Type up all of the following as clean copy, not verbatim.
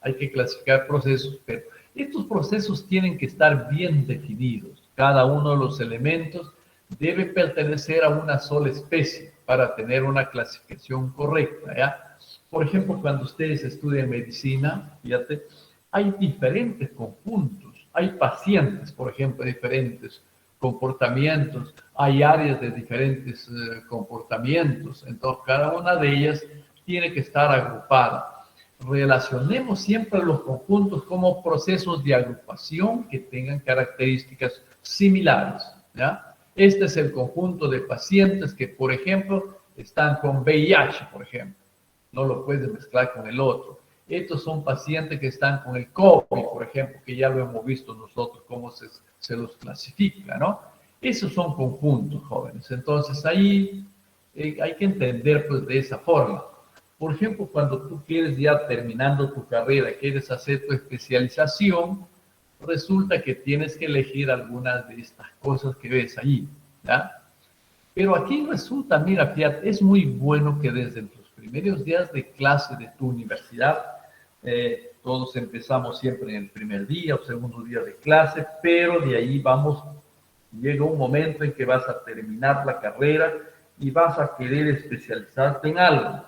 hay que clasificar procesos, pero estos procesos tienen que estar bien definidos. Cada uno de los elementos debe pertenecer a una sola especie para tener una clasificación correcta, ¿ya? Por ejemplo, cuando ustedes estudian medicina, fíjate, hay diferentes conjuntos, hay pacientes, por ejemplo, de diferentes comportamientos, hay áreas de diferentes comportamientos, entonces cada una de ellas tiene que estar agrupada. Relacionemos siempre los conjuntos como procesos de agrupación que tengan características similares, ¿ya? Este es el conjunto de pacientes que, por ejemplo, están con VIH, por ejemplo. No lo puedes mezclar con el otro. Estos son pacientes que están con el COVID, por ejemplo, que ya lo hemos visto nosotros, cómo se los clasifica, ¿no? Esos son conjuntos, jóvenes. Entonces, ahí hay que entender, pues, de esa forma. Por ejemplo, cuando tú quieres ya terminando tu carrera, quieres hacer tu especialización, resulta que tienes que elegir algunas de estas cosas que ves allí, ¿ya? Pero aquí resulta, mira, fíjate, es muy bueno que desde los primeros días de clase de tu universidad, todos empezamos siempre en el primer día o segundo día de clase, pero de ahí vamos, llega un momento en que vas a terminar la carrera y vas a querer especializarte en algo.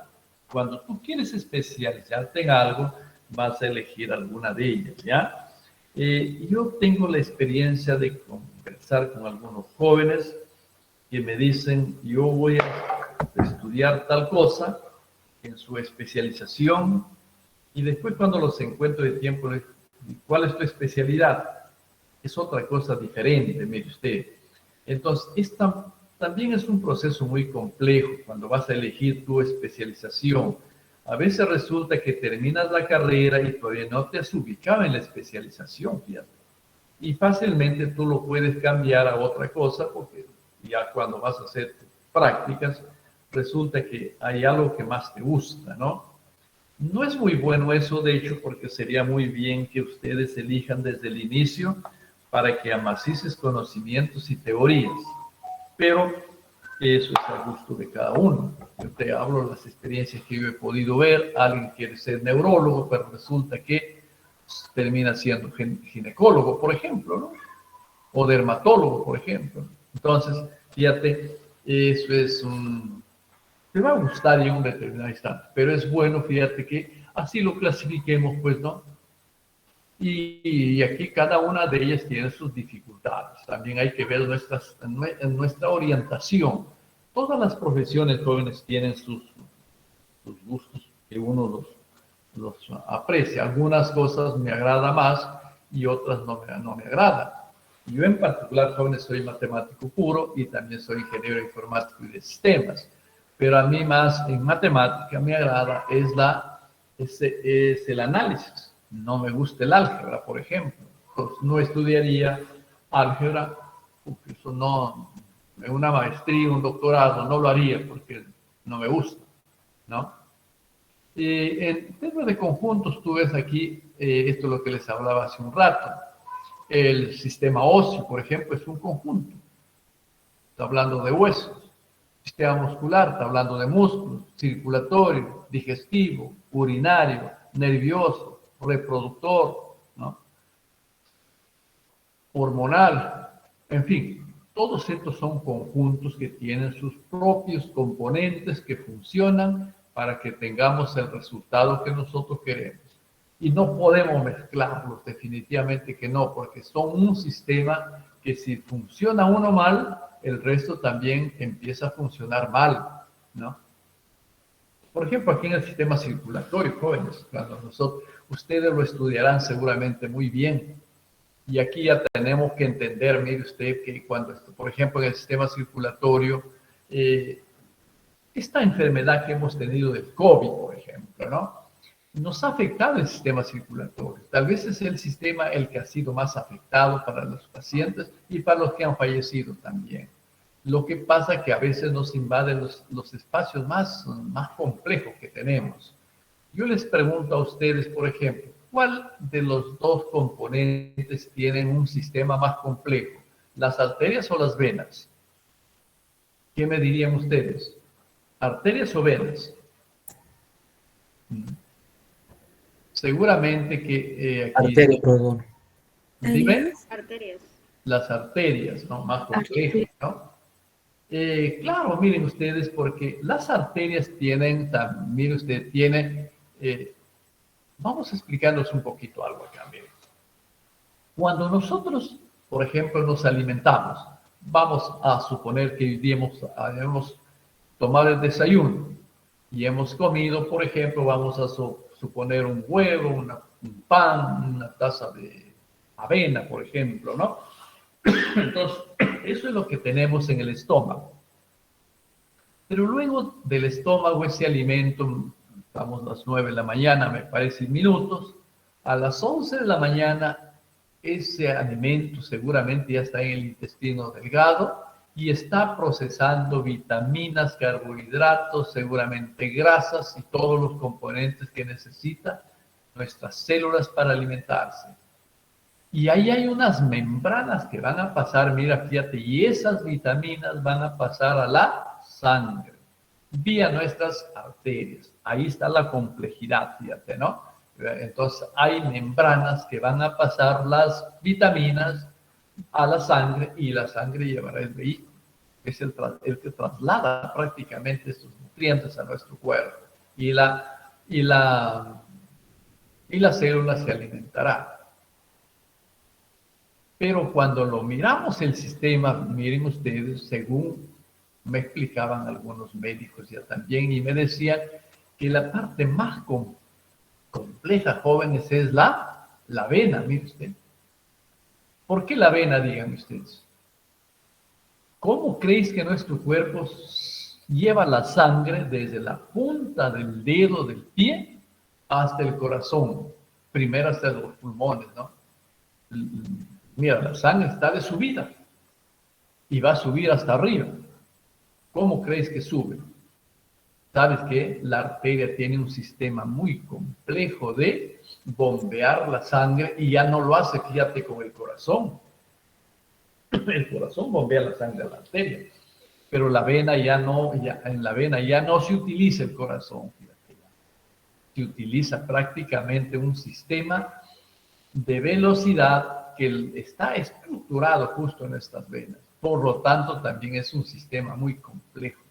Cuando tú quieres especializarte en algo, vas a elegir alguna de ellas, ¿ya? Yo tengo la experiencia de conversar con algunos jóvenes que me dicen, yo voy a estudiar tal cosa en su especialización, y después cuando los encuentro de tiempo, ¿cuál es tu especialidad? Es otra cosa diferente, mire usted. Entonces, también es un proceso muy complejo cuando vas a elegir tu especialización. A veces resulta que terminas la carrera y todavía no te has ubicado en la especialización, fíjate. Y fácilmente tú lo puedes cambiar a otra cosa porque ya cuando vas a hacer prácticas, resulta que hay algo que más te gusta, ¿no? No es muy bueno eso, de hecho, porque sería muy bien que ustedes elijan desde el inicio para que amacices conocimientos y teorías, pero eso es a gusto de cada uno. Yo te hablo de las experiencias que yo he podido ver, alguien quiere ser neurólogo, pero resulta que termina siendo ginecólogo, por ejemplo, ¿no? O dermatólogo, por ejemplo. Entonces, fíjate, eso es te va a gustar en un determinado instante, pero es bueno, fíjate, que así lo clasifiquemos, pues, ¿no? Y aquí cada una de ellas tiene sus dificultades. También hay que ver nuestra orientación. Todas las profesiones jóvenes tienen sus gustos que uno los aprecia. Algunas cosas me agrada más y otras no me agradan. Yo en particular, jóvenes, soy matemático puro y también soy ingeniero informático y de sistemas. Pero a mí más en matemática me agrada es el análisis. No me gusta el álgebra, por ejemplo. Entonces, no estudiaría álgebra, porque eso no, en una maestría, un doctorado, no lo haría porque no me gusta, ¿no? En temas de conjuntos, tú ves aquí, esto es lo que les hablaba hace un rato. El sistema óseo, por ejemplo, es un conjunto. Está hablando de huesos. Sistema muscular, está hablando de músculos, circulatorio, digestivo, urinario, nervioso, reproductor, ¿no? Hormonal, en fin, todos estos son conjuntos que tienen sus propios componentes que funcionan para que tengamos el resultado que nosotros queremos. Y no podemos mezclarlos, definitivamente que no, porque son un sistema que si funciona uno mal, el resto también empieza a funcionar mal, ¿no? Por ejemplo, aquí en el sistema circulatorio, jóvenes, cuando ustedes lo estudiarán seguramente muy bien. Y aquí ya tenemos que entender, mire usted, que cuando, por ejemplo, en el sistema circulatorio, esta enfermedad que hemos tenido del COVID, por ejemplo, ¿no? Nos ha afectado el sistema circulatorio. Tal vez es el sistema el que ha sido más afectado para los pacientes y para los que han fallecido también. Lo que pasa es que a veces nos invaden los espacios más complejos que tenemos. Yo les pregunto a ustedes, por ejemplo, ¿cuál de los dos componentes tienen un sistema más complejo? ¿Las arterias o las venas? ¿Qué me dirían ustedes? ¿Arterias o venas? seguramente que aquí... Arteria, perdón. Dime, Arterias. las arterias, ¿no? Más complejo, Arteria. ¿no? Claro, miren ustedes, porque las arterias tienen, mire usted, tiene, vamos a explicarnos un poquito algo acá, miren. Cuando nosotros, por ejemplo, nos alimentamos, vamos a suponer que hoy día hemos tomado el desayuno y hemos comido, por ejemplo, vamos a suponer un huevo, un pan, una taza de avena, por ejemplo, ¿no? Entonces, eso es lo que tenemos en el estómago. Pero luego del estómago, ese alimento, estamos a las 9 de la mañana, me parece, minutos, a las 11 de la mañana, ese alimento seguramente ya está en el intestino delgado y está procesando vitaminas, carbohidratos, seguramente grasas y todos los componentes que necesitan nuestras células para alimentarse. Y ahí hay unas membranas que van a pasar, mira, fíjate, y esas vitaminas van a pasar a la sangre, vía nuestras arterias. Ahí está la complejidad, fíjate, ¿no? Entonces, hay membranas que van a pasar las vitaminas a la sangre y la sangre llevará el vehículo, que es el que traslada prácticamente estos nutrientes a nuestro cuerpo. Y la célula se alimentará. Pero cuando lo miramos el sistema, miren ustedes, según me explicaban algunos médicos ya también, y me decían que la parte más compleja, jóvenes, es la vena, mire usted. ¿Por qué la vena, díganme ustedes? ¿Cómo creéis que nuestro cuerpo lleva la sangre desde la punta del dedo del pie hasta el corazón? Primero hasta los pulmones, ¿no? Mira, la sangre está de subida y va a subir hasta arriba. ¿Cómo crees que sube? Sabes que la arteria tiene un sistema muy complejo de bombear la sangre y ya no lo hace, fíjate, con el corazón. El corazón bombea la sangre a la arteria, pero la vena en la vena ya no se utiliza el corazón, fíjate. Se utiliza prácticamente un sistema de velocidad que está estructurado justo en estas venas. Por lo tanto, también es un sistema muy complejo.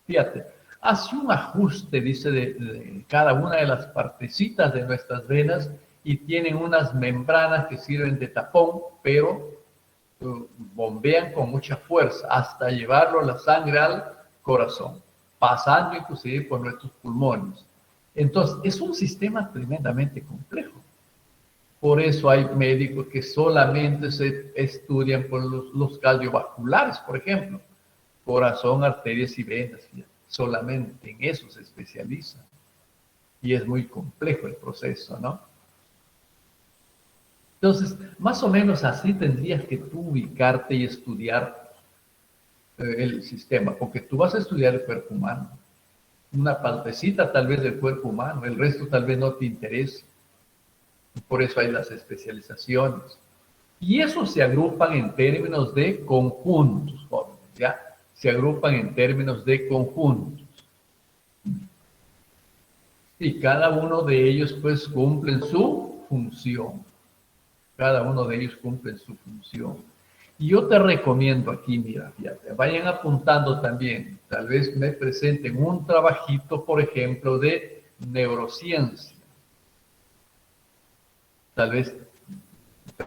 Fíjate, hace un ajuste, dice, de cada una de las partecitas de nuestras venas y tienen unas membranas que sirven de tapón, pero bombean con mucha fuerza hasta llevarlo la sangre al corazón, pasando inclusive por nuestros pulmones. Entonces, es un sistema tremendamente complejo. Por eso hay médicos que solamente se estudian por los cardiovasculares, por ejemplo, corazón, arterias y venas. Solamente en eso se especializan. Y es muy complejo el proceso, ¿no? Entonces, más o menos así tendrías que tú ubicarte y estudiar el sistema, porque tú vas a estudiar el cuerpo humano. Una partecita tal vez del cuerpo humano, el resto tal vez no te interese. Por eso hay las especializaciones. Y eso se agrupan en términos de conjuntos, jóvenes, ¿ya? Se agrupan en términos de conjuntos. Y cada uno de ellos, pues, cumplen su función. Cada uno de ellos cumple su función. Y yo te recomiendo aquí, mira, fíjate, vayan apuntando también. Tal vez me presenten un trabajito, por ejemplo, de neurociencia. Tal vez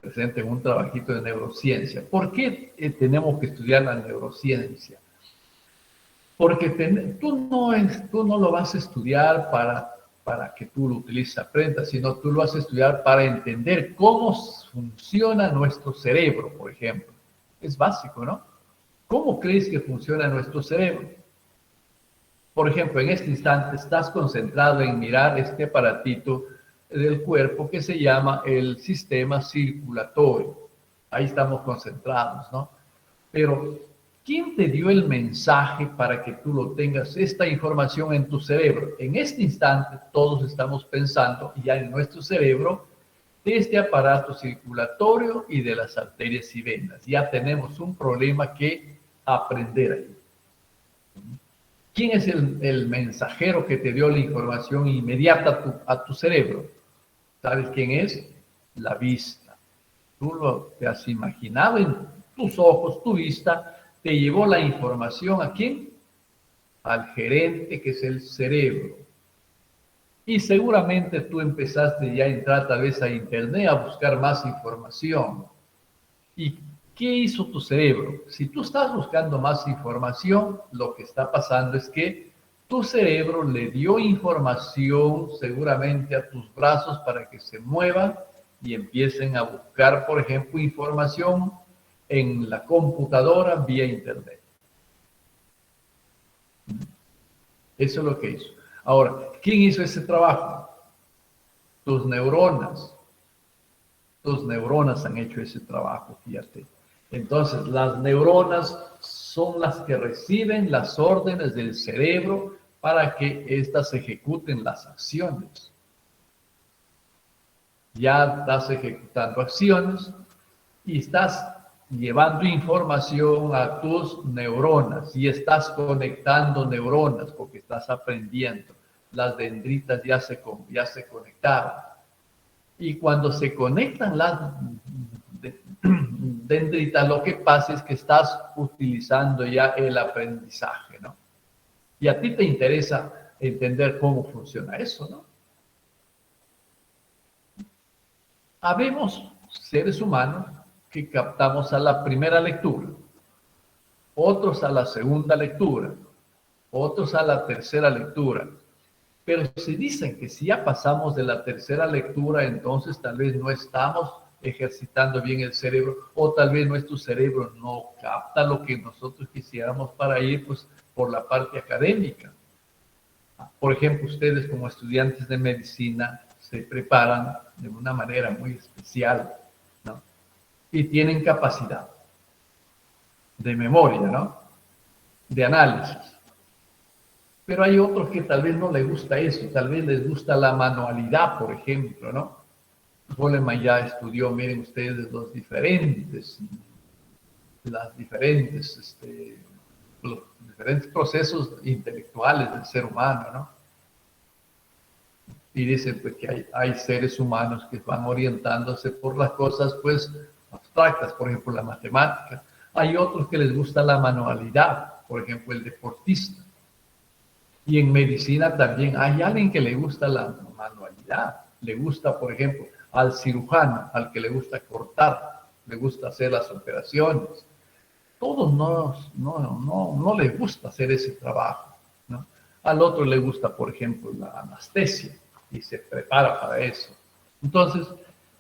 presenten un trabajito de neurociencia. ¿Por qué tenemos que estudiar la neurociencia? Porque tú no lo vas a estudiar para que tú lo utilices, aprendas, sino tú lo vas a estudiar para entender cómo funciona nuestro cerebro, por ejemplo. Es básico, ¿no? ¿Cómo crees que funciona nuestro cerebro? Por ejemplo, en este instante estás concentrado en mirar este aparatito del cuerpo que se llama el sistema circulatorio. Ahí estamos concentrados, ¿no? Pero, ¿quién te dio el mensaje para que tú lo tengas, esta información en tu cerebro? En este instante todos estamos pensando ya en nuestro cerebro de este aparato circulatorio y de las arterias y venas. Ya tenemos un problema que aprender ahí. ¿Quién es el mensajero que te dio la información inmediata a tu cerebro? ¿Sabes quién es? La vista. Tú lo te has imaginado en tus ojos, tu vista, te llevó la información ¿a quién? Al gerente, que es el cerebro. Y seguramente tú empezaste ya a entrar tal vez a internet a buscar más información. ¿Y qué hizo tu cerebro? Si tú estás buscando más información, lo que está pasando es que tu cerebro le dio información seguramente a tus brazos para que se muevan y empiecen a buscar, por ejemplo, información en la computadora vía internet. Eso es lo que hizo. Ahora, ¿quién hizo ese trabajo? Tus neuronas. Tus neuronas han hecho ese trabajo, fíjate. Entonces, las neuronas son las que reciben las órdenes del cerebro para que éstas ejecuten las acciones. Ya estás ejecutando acciones y estás llevando información a tus neuronas y estás conectando neuronas porque estás aprendiendo. Las dendritas ya se conectaron. Y cuando se conectan las dendritas, lo que pasa es que estás utilizando ya el aprendizaje, ¿no? Y a ti te interesa entender cómo funciona eso, ¿no? Habemos seres humanos que captamos a la primera lectura, otros a la segunda lectura, otros a la tercera lectura. Pero se dicen que si ya pasamos de la tercera lectura, entonces tal vez no estamos ejercitando bien el cerebro o tal vez nuestro cerebro no capta lo que nosotros quisiéramos para ir pues, por la parte académica. Por ejemplo, ustedes como estudiantes de medicina se preparan de una manera muy especial, ¿no? Y tienen capacidad de memoria, ¿no? De análisis. Pero hay otros que tal vez no les gusta eso, tal vez les gusta la manualidad, por ejemplo, ¿no? Goleman ya estudió, miren ustedes, los diferentes procesos intelectuales del ser humano, ¿no? Y dicen pues, que hay seres humanos que van orientándose por las cosas pues abstractas, por ejemplo, la matemática. Hay otros que les gusta la manualidad, por ejemplo, el deportista. Y en medicina también hay alguien que le gusta la manualidad. Le gusta, por ejemplo, al cirujano, al que le gusta cortar, le gusta hacer las operaciones. Todos no les gusta hacer ese trabajo, ¿no? Al otro le gusta, por ejemplo, la anestesia y se prepara para eso. Entonces,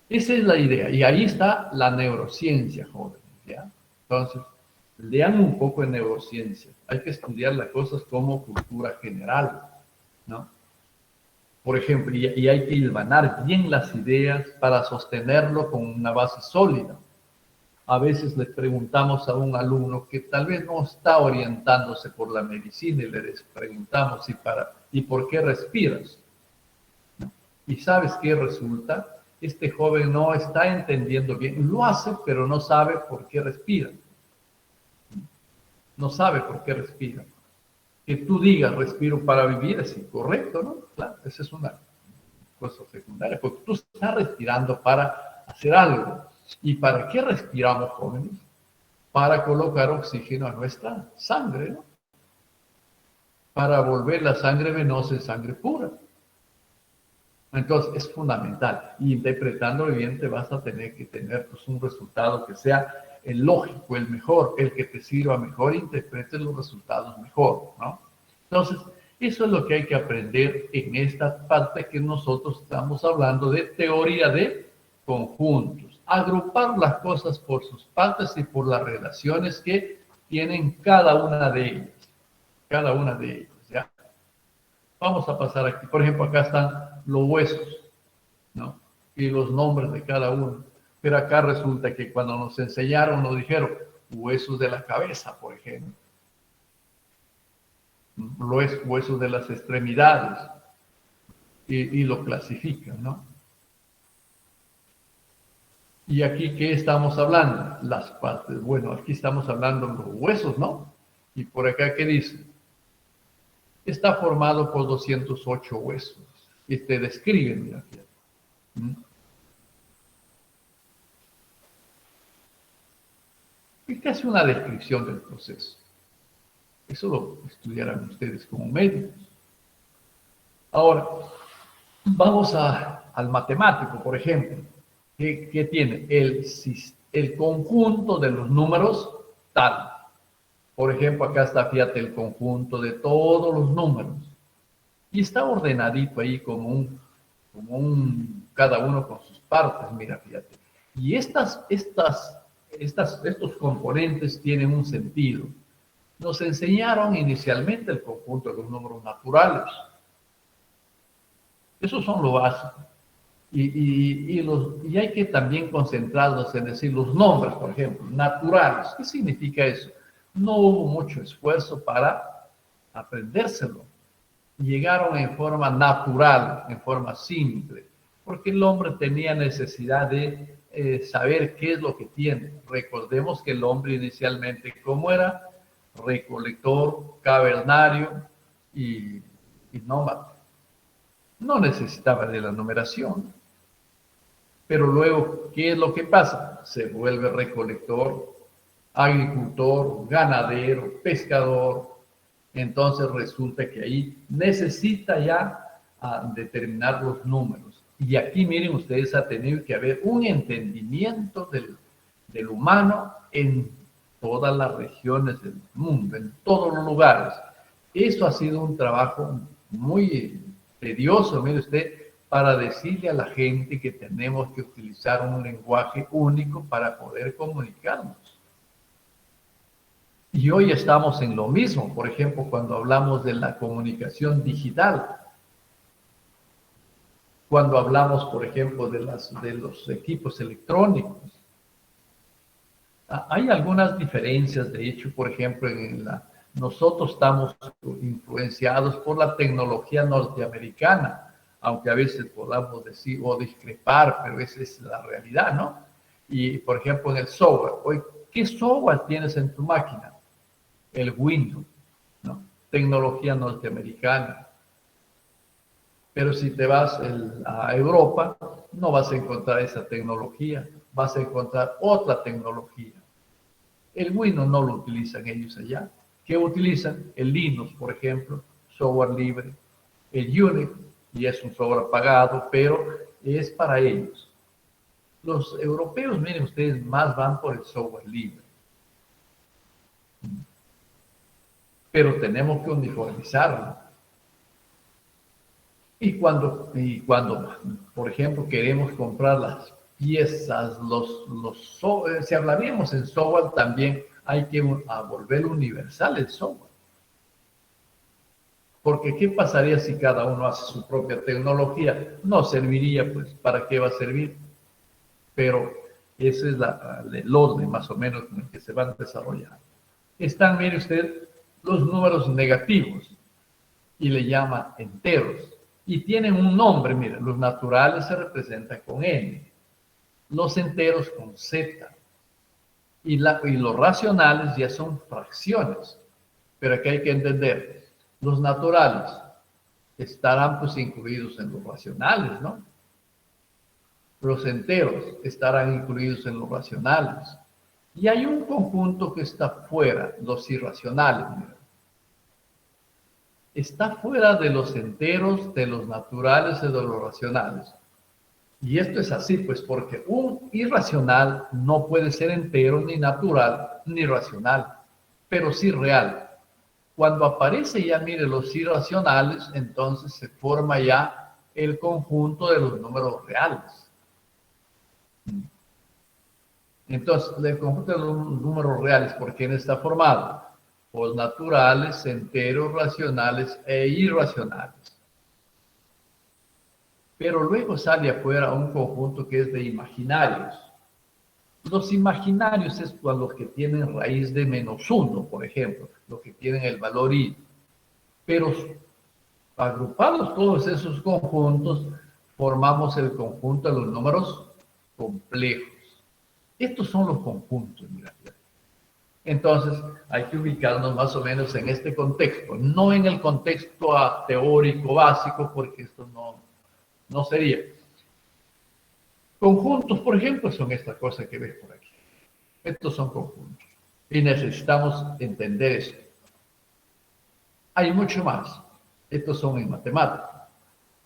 esa es la idea. Y ahí está la neurociencia, jóvenes, ¿ya? Entonces, lean un poco de neurociencia. Hay que estudiar las cosas como cultura general, ¿no? Por ejemplo, y hay que hilvanar bien las ideas para sostenerlo con una base sólida. A veces le preguntamos a un alumno que tal vez no está orientándose por la medicina y le preguntamos ¿y por qué respiras? ¿No? Y ¿sabes qué resulta? Este joven no está entendiendo bien. Lo hace, pero no sabe por qué respira. No sabe por qué respira. Que tú digas respiro para vivir es incorrecto, ¿no? Claro, esa es una cosa secundaria, porque tú estás respirando para hacer algo. ¿Y para qué respiramos, jóvenes? Para colocar oxígeno a nuestra sangre, ¿no? Para volver la sangre venosa en sangre pura. Entonces, es fundamental. Y interpretándolo bien, te vas a tener que tener pues, un resultado que sea el lógico, el mejor, el que te sirva mejor, interprete los resultados mejor, ¿no? Entonces, eso es lo que hay que aprender en esta parte que nosotros estamos hablando de teoría de conjuntos. Agrupar las cosas por sus partes y por las relaciones que tienen cada una de ellas. Cada una de ellas, ¿ya? Vamos a pasar aquí. Por ejemplo, acá están los huesos, ¿no? Y los nombres de cada uno. Pero acá resulta que cuando nos enseñaron, nos dijeron huesos de la cabeza, por ejemplo. Los huesos de las extremidades. Y lo clasifican, ¿no? Y aquí, ¿qué estamos hablando? Las partes. Bueno, aquí estamos hablando de los huesos, ¿no? Y por acá, ¿qué dice? Está formado por 208 huesos. Y te describen, mira, ¿Mm? Y casi una descripción del proceso. Eso lo estudiarán ustedes como médicos. Ahora, vamos al matemático, por ejemplo. ¿Qué tiene? El conjunto de los números tal. Por ejemplo, acá está, fíjate, el conjunto de todos los números. Y está ordenadito ahí cada uno con sus partes, mira, fíjate. Y estos componentes tienen un sentido. Nos enseñaron inicialmente el conjunto de los números naturales. Esos son lo básico. Y hay que también concentrarnos en decir los nombres, por ejemplo, naturales. ¿Qué significa eso? No hubo mucho esfuerzo para aprendérselo. Llegaron en forma natural, en forma simple, porque el hombre tenía necesidad de saber qué es lo que tiene. Recordemos que el hombre inicialmente, ¿cómo era? Recolector, cavernario y nómada. No necesitaba de la numeración. Pero luego, ¿qué es lo que pasa? Se vuelve recolector, agricultor, ganadero, pescador. Entonces resulta que ahí necesita ya determinar los números. Y aquí miren ustedes, ha tenido que haber un entendimiento del humano en todas las regiones del mundo, en todos los lugares. Eso ha sido un trabajo muy tedioso, mire usted, para decirle a la gente que tenemos que utilizar un lenguaje único para poder comunicarnos. Y hoy estamos en lo mismo, por ejemplo, cuando hablamos de la comunicación digital, cuando hablamos, por ejemplo, de los equipos electrónicos. Hay algunas diferencias, de hecho, por ejemplo, nosotros estamos influenciados por la tecnología norteamericana, aunque a veces podamos decir o discrepar, pero esa es la realidad, ¿no? Y, por ejemplo, en el software, hoy, ¿qué software tienes en tu máquina? El Windows, ¿no? Tecnología norteamericana. Pero si te vas a Europa, no vas a encontrar esa tecnología, vas a encontrar otra tecnología. El Windows no lo utilizan ellos allá. ¿Qué utilizan? El Linux, por ejemplo, software libre. El Unix, y es un software pagado, pero es para ellos. Los europeos, miren ustedes, más van por el software libre. Pero tenemos que uniformizarlo. Y cuando, por ejemplo, queremos comprar las piezas, si hablaríamos en software, también hay que volver universal el software. Porque ¿qué pasaría si cada uno hace su propia tecnología? No serviría, pues, ¿para qué va a servir? Pero ese es el orden, más o menos, en el que se van desarrollando. Están, mire usted, los números negativos, y le llama enteros. Y tienen un nombre, mire, los naturales se representan con N, los enteros con Z, y los racionales ya son fracciones. Pero aquí hay que entender, los naturales estarán pues incluidos en los racionales, ¿no? Los enteros estarán incluidos en los racionales. Y hay un conjunto que está fuera, los irracionales, mira. Está fuera de los enteros, de los naturales y de los racionales. Y esto es así, pues, porque un irracional no puede ser entero, ni natural, ni racional, pero sí real. Cuando aparece ya, mire, los irracionales, entonces se forma ya el conjunto de los números reales. Entonces, el conjunto de los números reales, ¿por quién está formado? Por naturales, enteros, racionales e irracionales. Pero luego sale afuera un conjunto que es de imaginarios. Los imaginarios es los que tienen raíz de -1, por ejemplo, los que tienen el valor i. Pero agrupados todos esos conjuntos, formamos el conjunto de los números complejos. Estos son los conjuntos, mira. Entonces, hay que ubicarnos más o menos en este contexto, no en el contexto teórico básico, porque esto no sería. Conjuntos, por ejemplo, son esta cosa que ves por aquí. Estos son conjuntos. Y necesitamos entender esto. Hay mucho más. Estos son en matemáticas,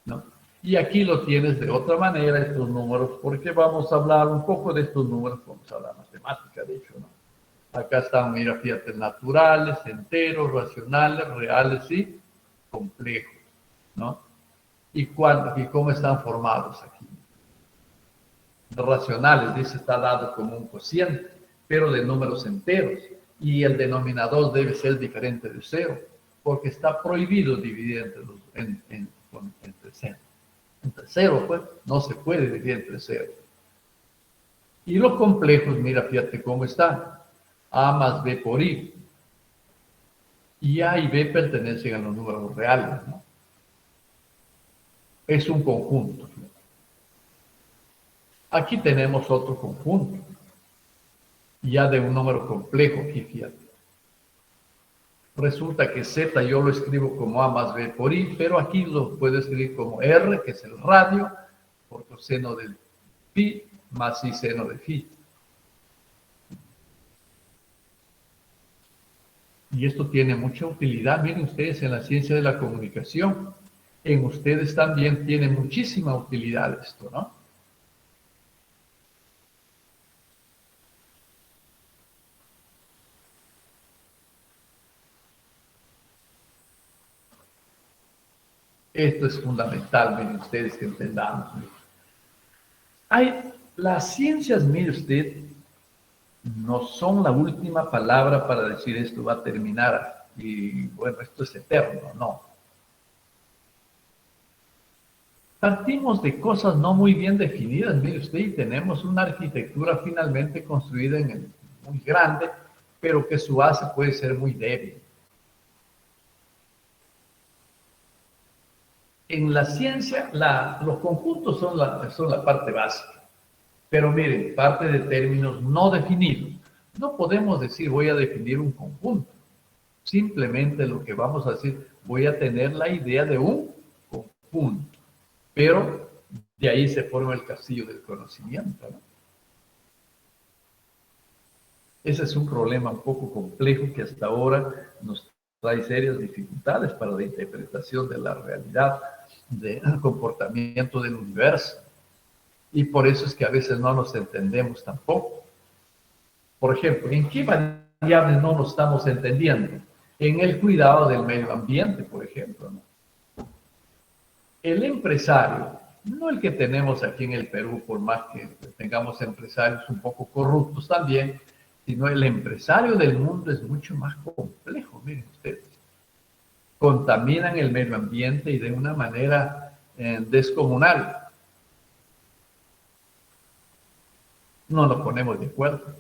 ¿no? Y aquí lo tienes de otra manera, estos números, porque vamos a hablar un poco de estos números, vamos a hablar de matemática, de hecho, ¿no? Acá están, mira, fíjate, naturales, enteros, racionales, reales y complejos, ¿no? ¿Y cómo están formados aquí? Racionales, dice, está dado como un cociente, pero de números enteros, y el denominador debe ser diferente de cero, porque está prohibido dividir entre cero. Entre cero, pues, no se puede dividir entre cero. Y los complejos, mira, fíjate cómo están. A más B por I. Y A y B pertenecen a los números reales, ¿no? Es un conjunto. Aquí tenemos otro conjunto, ya de un número complejo, aquí fíjate. Resulta que Z yo lo escribo como A más B por I, pero aquí lo puedo escribir como R, que es el radio, por coseno del pi, más I seno de phi. Y esto tiene mucha utilidad, miren ustedes, en la ciencia de la comunicación. En ustedes también tiene muchísima utilidad esto, ¿no? Esto es fundamental, miren ustedes, que entendamos. Las ciencias, mire usted, no son la última palabra para decir esto va a terminar y bueno, esto es eterno, no. Partimos de cosas no muy bien definidas, mire usted, y tenemos una arquitectura finalmente construida muy grande, pero que su base puede ser muy débil. En la ciencia, los conjuntos son la parte básica. Pero miren, parte de términos no definidos. No podemos decir voy a definir un conjunto. Simplemente lo que vamos a decir, voy a tener la idea de un conjunto. Pero de ahí se forma el castillo del conocimiento, ¿no? Ese es un problema un poco complejo que hasta ahora nos trae serias dificultades para la interpretación de la realidad, del comportamiento del universo. Y por eso es que a veces no nos entendemos tampoco. Por ejemplo, ¿en qué variables no nos estamos entendiendo? En el cuidado del medio ambiente, por ejemplo, ¿no? El empresario, no el que tenemos aquí en el Perú, por más que tengamos empresarios un poco corruptos también, sino el empresario del mundo es mucho más complejo, miren ustedes. Contaminan el medio ambiente y de una manera descomunal. No nos ponemos de acuerdo.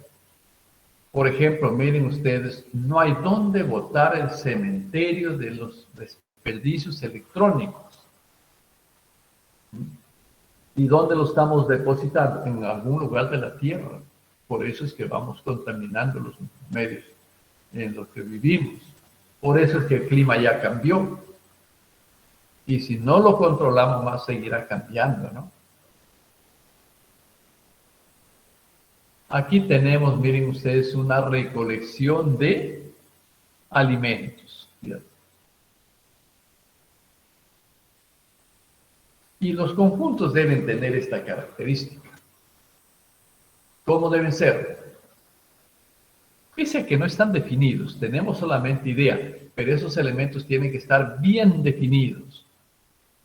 Por ejemplo, miren ustedes, no hay dónde botar el cementerio de los desperdicios electrónicos. ¿Y dónde lo estamos depositando? En algún lugar de la Tierra. Por eso es que vamos contaminando los medios en los que vivimos. Por eso es que el clima ya cambió. Y si no lo controlamos más, seguirá cambiando, ¿no? Aquí tenemos, miren ustedes, una recolección de alimentos. Y los conjuntos deben tener esta característica. ¿Cómo deben ser? Pese a que no están definidos, tenemos solamente idea, pero esos elementos tienen que estar bien definidos.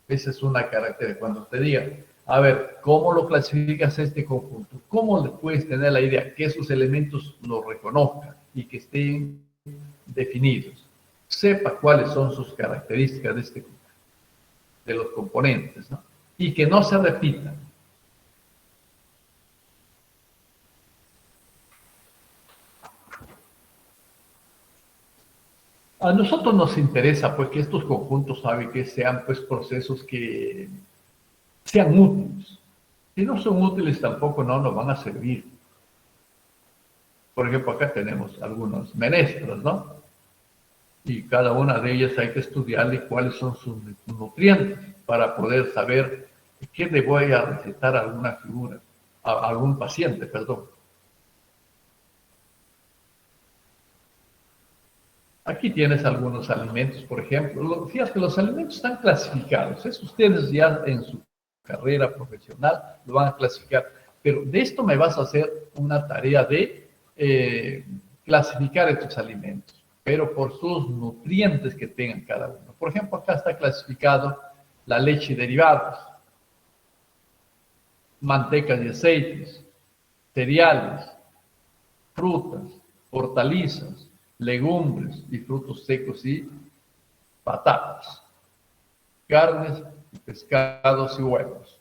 Esa es una característica. Cuando te diga, a ver, ¿cómo lo clasificas este conjunto? ¿Cómo le puedes tener la idea que esos elementos lo reconozcan y que estén definidos? Sepa cuáles son sus características de los componentes, ¿no? Y que no se repitan. A nosotros nos interesa pues que estos conjuntos, ¿sabe? Que sean pues procesos que sean útiles. Si no son útiles tampoco no nos van a servir. Por ejemplo, acá tenemos algunos menestros, ¿no? Y cada una de ellas hay que estudiarle cuáles son sus nutrientes para poder saber qué le voy a recetar a alguna figura. a algún paciente, perdón. Aquí tienes algunos alimentos, por ejemplo. Fíjate, los alimentos están clasificados. Eso ustedes ya en su carrera profesional lo van a clasificar. Pero de esto me vas a hacer una tarea de clasificar estos alimentos, pero por sus nutrientes que tengan cada uno. Por ejemplo, acá está clasificado la leche y derivados, mantecas y aceites, cereales, frutas, hortalizas, legumbres y frutos secos y patatas, carnes, pescados y huevos.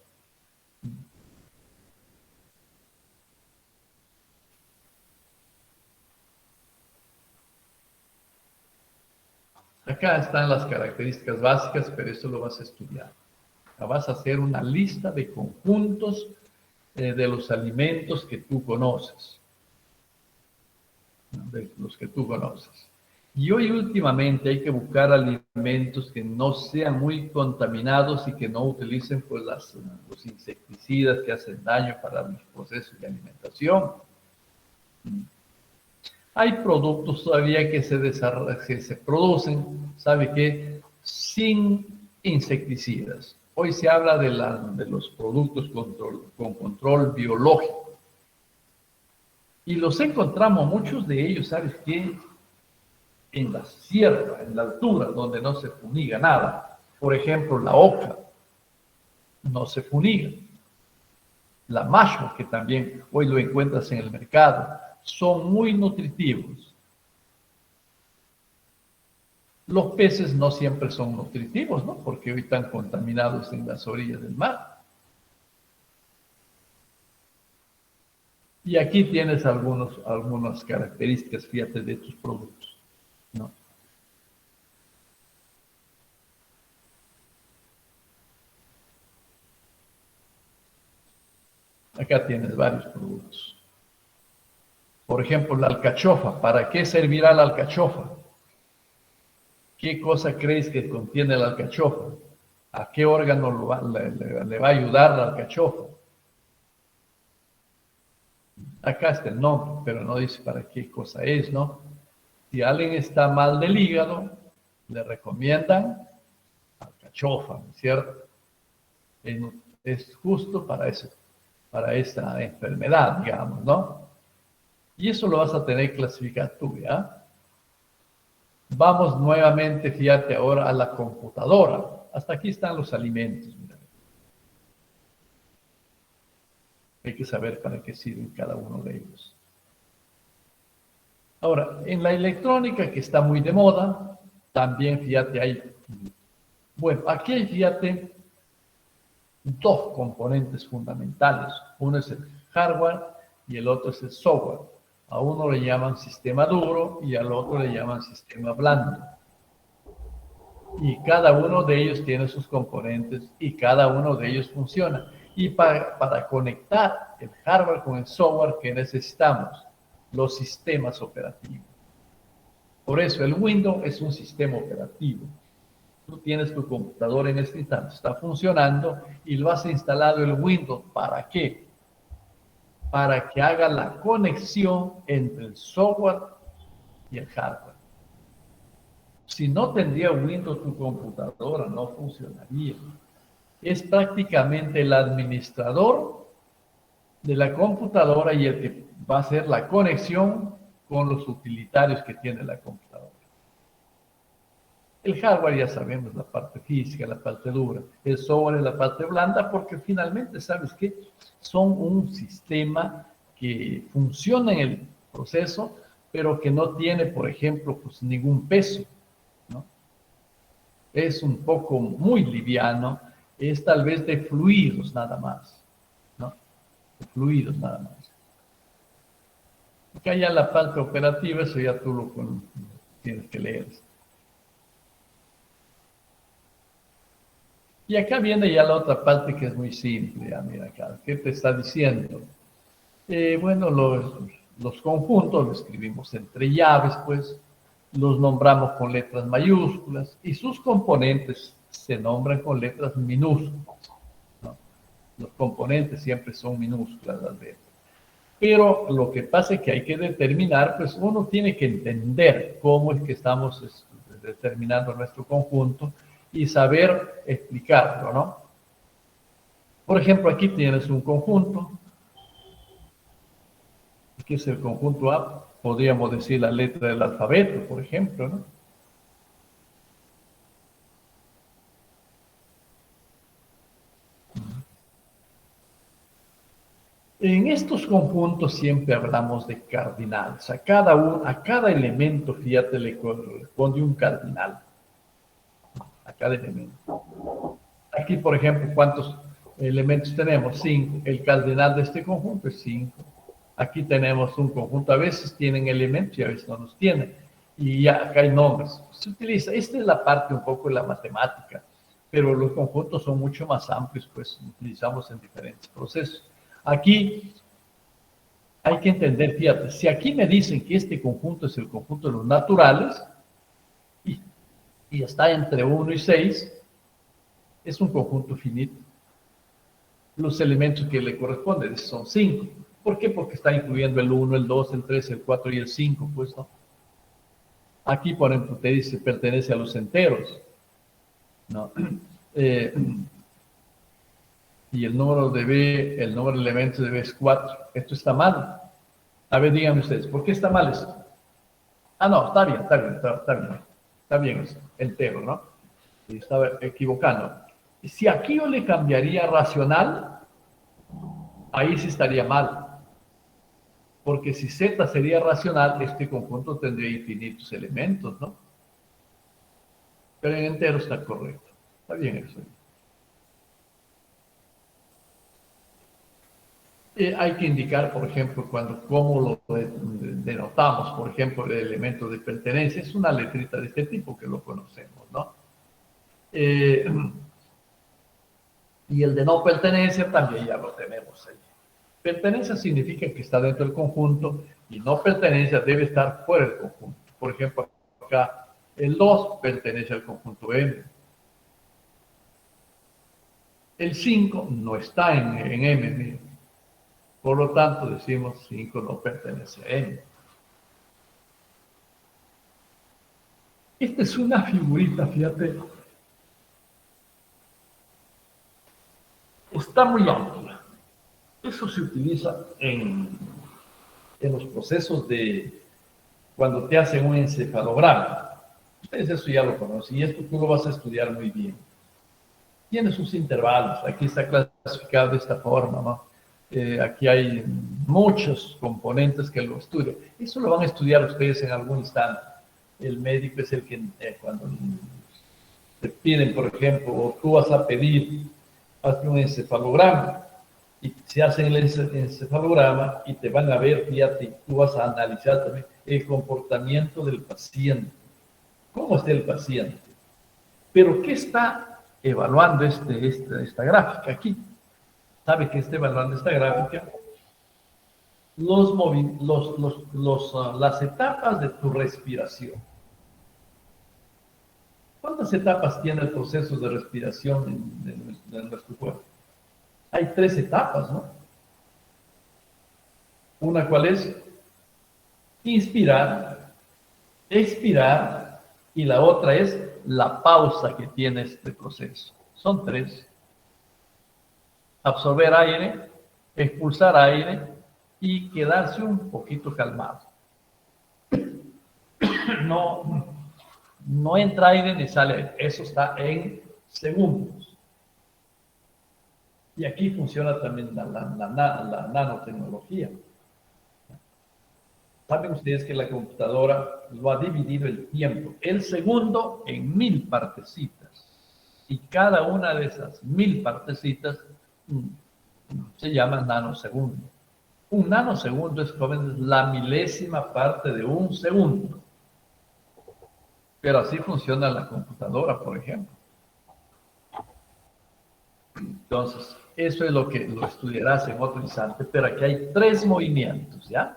Acá están las características básicas, pero eso lo vas a estudiar. Vas a hacer una lista de conjuntos de los alimentos que tú conoces. De los que tú conoces. Y hoy últimamente hay que buscar alimentos que no sean muy contaminados y que no utilicen pues, los insecticidas que hacen daño para los procesos de alimentación. Hay productos todavía que se producen, ¿sabe qué? Sin insecticidas. Hoy se habla de los productos con control biológico. Y los encontramos, muchos de ellos, ¿sabes qué? En la sierra, en la altura, donde no se funiga nada. Por ejemplo, la oca no se funiga. La macho, que también hoy lo encuentras en el mercado, son muy nutritivos. Los peces no siempre son nutritivos, ¿no? Porque hoy están contaminados en las orillas del mar. Y aquí tienes algunas características, fíjate, de tus productos, ¿no? Acá tienes varios productos. Por ejemplo, la alcachofa. ¿Para qué servirá la alcachofa? ¿Qué cosa crees que contiene la alcachofa? ¿A qué órgano le va a ayudar la alcachofa? Acá está el nombre, pero no dice para qué cosa es, ¿no? Si alguien está mal del hígado, le recomiendan alcachofa, ¿no es cierto? Es justo para eso, para esta enfermedad, digamos, ¿no? Y eso lo vas a tener que clasificar tú, ¿ya? Vamos nuevamente, fíjate ahora, a la computadora. Hasta aquí están los alimentos, mira. Hay que saber para qué sirven cada uno de ellos. Ahora, en la electrónica, que está muy de moda, también, fíjate, bueno, aquí hay, fíjate, dos componentes fundamentales. Uno es el hardware y el otro es el software. A uno le llaman sistema duro y al otro le llaman sistema blando. Y cada uno de ellos tiene sus componentes y cada uno de ellos funciona. Y para conectar el hardware con el software, ¿qué necesitamos? Los sistemas operativos. Por eso el Windows es un sistema operativo. Tú tienes tu computador en este instante, está funcionando y lo has instalado el Windows. ¿Para qué? Para que haga la conexión entre el software y el hardware. Si no tendría Windows tu computadora, no funcionaría. Es prácticamente el administrador de la computadora y el que va a hacer la conexión con los utilitarios que tiene la computadora. El hardware ya sabemos, la parte física, la parte dura. El software es la parte blanda porque finalmente, ¿sabes qué? Son un sistema que funciona en el proceso, pero que no tiene, por ejemplo, pues ningún peso, ¿no? Es un poco muy liviano, es tal vez de fluidos nada más, ¿no? De fluidos nada más. Acá ya la parte operativa, eso ya tú lo tienes que leer. Y acá viene ya la otra parte que es muy simple. Ya, mira acá, ¿qué te está diciendo? Bueno, los conjuntos los escribimos entre llaves, pues, los nombramos con letras mayúsculas y sus componentes se nombran con letras minúsculas, ¿no? Los componentes siempre son minúsculas las letras. Pero lo que pasa es que hay que determinar, pues uno tiene que entender cómo es que estamos determinando nuestro conjunto y saber explicarlo, ¿no? Por ejemplo, aquí tienes un conjunto. ¿Qué es el conjunto A? Podríamos decir la letra del alfabeto, por ejemplo, ¿no? En estos conjuntos siempre hablamos de cardinales. A cada elemento, fíjate, le corresponde un cardinal. A cada elemento. Aquí, por ejemplo, ¿cuántos elementos tenemos? 5. El cardinal de este conjunto es 5. Aquí tenemos un conjunto. A veces tienen elementos y a veces no los tienen. Y ya acá hay nombres. Se utiliza. Esta es la parte un poco de la matemática. Pero los conjuntos son mucho más amplios, pues utilizamos en diferentes procesos. Aquí hay que entender, fíjate, si aquí me dicen que este conjunto es el conjunto de los naturales y está entre 1 y 6, es un conjunto finito. Los elementos que le corresponden son 5. ¿Por qué? Porque está incluyendo el 1, el 2, el 3, el 4 y el 5, pues no. Aquí, por ejemplo, te dice pertenece a los enteros. No. Y el número de B, el número de elementos de B es 4. Esto está mal. A ver, díganme ustedes, ¿por qué está mal esto? Ah, no, está bien, está bien, está bien. Está bien eso, entero, ¿no? Y estaba equivocando. Si aquí yo le cambiaría racional, ahí sí estaría mal. Porque si Z sería racional, este conjunto tendría infinitos elementos, ¿no? Pero en entero está correcto. Está bien eso. Hay que indicar, por ejemplo, cómo lo denotamos, por ejemplo, el elemento de pertenencia. Es una letrita de este tipo que lo conocemos, ¿no? Y el de no pertenencia también ya lo tenemos ahí. Pertenencia significa que está dentro del conjunto y no pertenencia debe estar fuera del conjunto. Por ejemplo, acá el 2 pertenece al conjunto M. El 5 no está en M. Por lo tanto, decimos 5 no pertenece a M. Esta es una figurita, fíjate. Está muy amplia. Eso se utiliza en los procesos de cuando te hacen un encefalograma. Ustedes eso ya lo conocen y esto tú lo vas a estudiar muy bien. Tiene sus intervalos. Aquí está clasificado de esta forma, ¿no? Aquí hay muchos componentes que lo estudian. Eso lo van a estudiar ustedes en algún instante. El médico es el que cuando te piden, por ejemplo, o tú vas a pedir, hazme un encefalograma y se hacen el encefalograma y te van a ver, fíjate, tú vas a analizar también el comportamiento del paciente. ¿Cómo está el paciente? Pero ¿qué está evaluando esta gráfica aquí? ¿Sabe qué está evaluando esta gráfica? Las etapas de tu respiración. ¿Cuántas etapas tiene el proceso de respiración de nuestro cuerpo? Hay 3 etapas, ¿no? Una, ¿cuál es? Inspirar, expirar, y la otra es la pausa que tiene este proceso. Son 3. Absorber aire, expulsar aire y quedarse un poquito calmado. No entra aire ni sale aire. Eso está en segundos. Y aquí funciona también la nanotecnología. Saben ustedes que la computadora lo ha dividido el tiempo, el segundo, en 1000 partecitas. Y cada una de esas 1000 partecitas se llama nanosegundo. Un nanosegundo es la milésima parte de un segundo. Pero así funciona la computadora, por ejemplo. Entonces, eso es lo que lo estudiarás en otro instante, pero aquí hay 3 movimientos, ¿ya?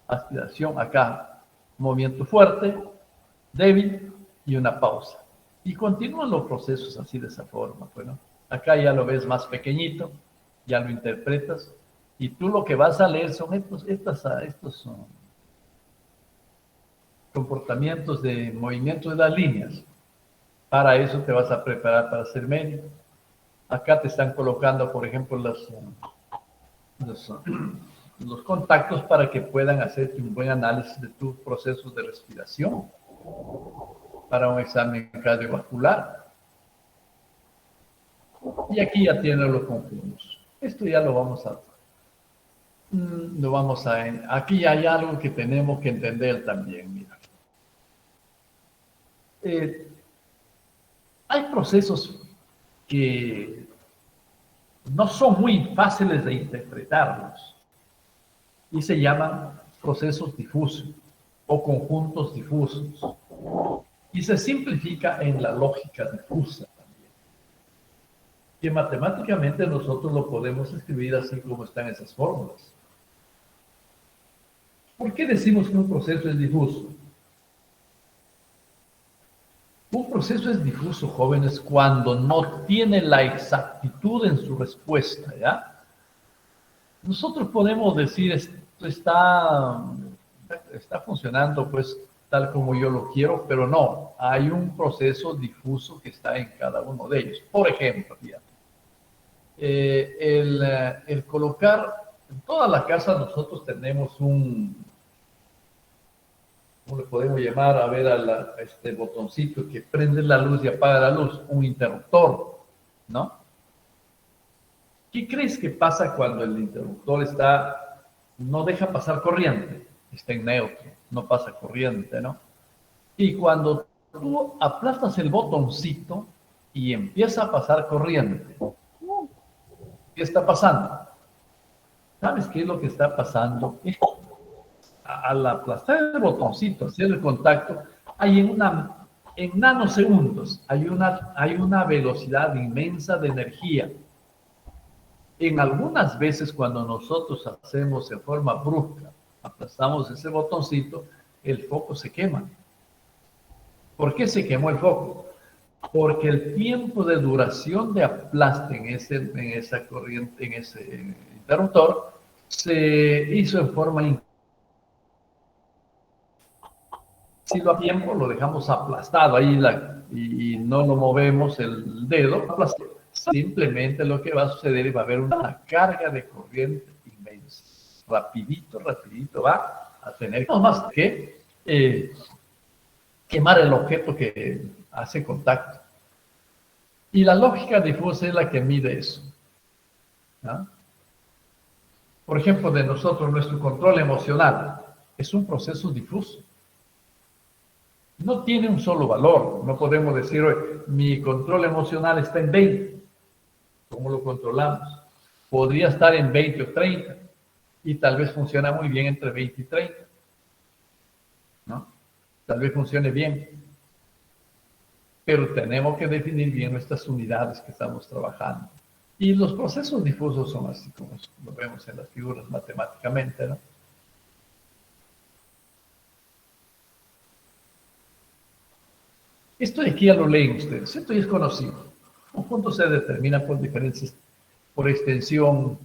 Aspiración, acá, movimiento fuerte, débil y una pausa. Y continúan los procesos así de esa forma, bueno. Acá ya lo ves más pequeñito, ya lo interpretas, y tú lo que vas a leer son estos comportamientos de movimiento de las líneas. Para eso te vas a preparar para ser médico. Acá te están colocando, por ejemplo, los, los contactos para que puedan hacerte un buen análisis de tus procesos de respiración para un examen cardiovascular. Y aquí ya tienen los conjuntos. Esto ya lo vamos a... Aquí hay algo que tenemos que entender también, mira. Hay procesos que no son muy fáciles de interpretarlos y se llaman procesos difusos o conjuntos difusos. Y se simplifica en la lógica difusa también, que matemáticamente nosotros lo podemos escribir así como están esas fórmulas. ¿Por qué decimos que un proceso es difuso? Un proceso es difuso, jóvenes, cuando no tiene la exactitud en su respuesta, ¿ya? Nosotros podemos decir, esto está funcionando, pues, tal como yo lo quiero, pero no, hay un proceso difuso que está en cada uno de ellos. Por ejemplo, fíjate, el colocar, en toda la casa nosotros tenemos ¿cómo le podemos llamar? A ver, este botoncito que prende la luz y apaga la luz, un interruptor, ¿no? ¿Qué crees que pasa cuando el interruptor no deja pasar corriente? Está en neutro, no pasa corriente, ¿no? Y cuando tú aplastas el botoncito y empieza a pasar corriente, ¿qué está pasando? ¿Sabes qué es lo que está pasando? Al aplastar el botoncito, hacer el contacto, en nanosegundos, hay una velocidad inmensa de energía. En algunas veces cuando nosotros hacemos de forma brusca, aplastamos ese botoncito, el foco se quema. ¿Por qué se quemó el foco? Porque el tiempo de duración de aplaste en esa corriente, en ese interruptor, se hizo en forma. Si lo a tiempo lo dejamos aplastado ahí y no lo movemos el dedo, simplemente lo que va a suceder es va a haber una carga de corriente inmensa. Rapidito va a tener no más que quemar el objeto que hace contacto. Y la lógica difusa es la que mide eso, ¿no? Por ejemplo, de nosotros, nuestro control emocional es un proceso difuso. No tiene un solo valor. No podemos decir, hoy, mi control emocional está en 20. ¿Cómo lo controlamos? Podría estar en 20 o 30 y tal vez funciona muy bien entre 20 y 30, ¿no? Tal vez funcione bien. Pero tenemos que definir bien nuestras unidades que estamos trabajando. Y los procesos difusos son así como lo vemos en las figuras matemáticamente, ¿no? Esto de aquí ya lo leen ustedes, esto ya es conocido. Un conjunto se determina por diferencias, por extensión,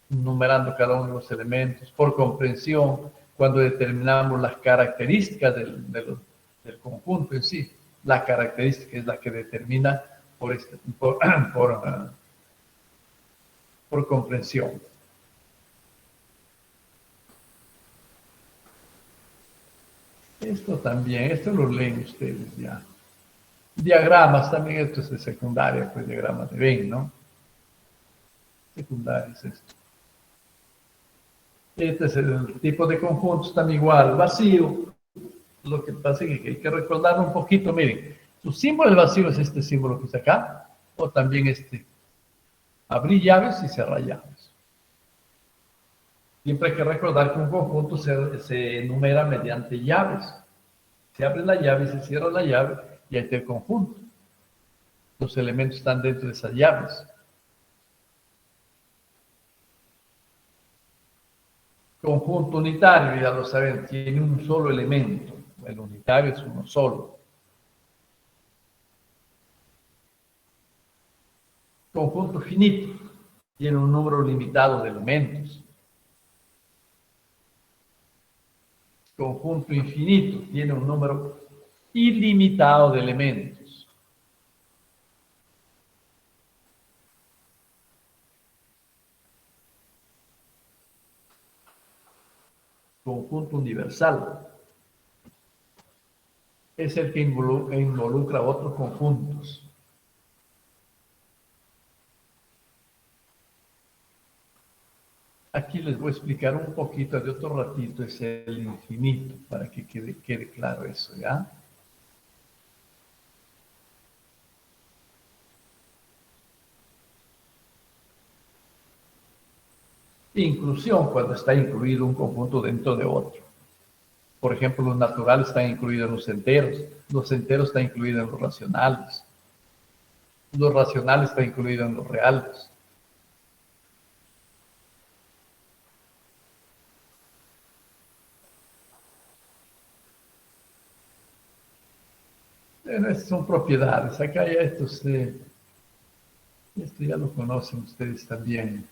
numerando cada uno de los elementos, por comprensión, cuando determinamos las características del conjunto en sí. La característica es la que determina por comprensión. Esto también, esto lo leen ustedes ya. Diagramas también, esto es de secundaria, pues diagramas de Venn, ¿no? Secundaria es esto. Este es el tipo de conjuntos, también igual, vacío. Lo que pasa es que hay que recordarlo un poquito, miren, su símbolo del vacío es este símbolo que está acá, o también este, abrir llaves y cerrar llaves. Siempre hay que recordar que un conjunto se enumera mediante llaves. Se abre la llave, se cierra la llave y ahí está el conjunto. Los elementos están dentro de esas llaves. Conjunto unitario, ya lo saben, tiene un solo elemento. El unitario es uno solo. Conjunto finito tiene un número limitado de elementos. Conjunto infinito tiene un número ilimitado de elementos. Conjunto universal es el que involucra otros conjuntos. Aquí les voy a explicar un poquito de otro ratito, es el infinito, para que quede claro eso, ¿ya? Inclusión, cuando está incluido un conjunto dentro de otro. Por ejemplo, los naturales están incluidos en los enteros están incluidos en los racionales están incluidos en los reales. Estas son propiedades. Acá ya esto ya lo conocen ustedes también.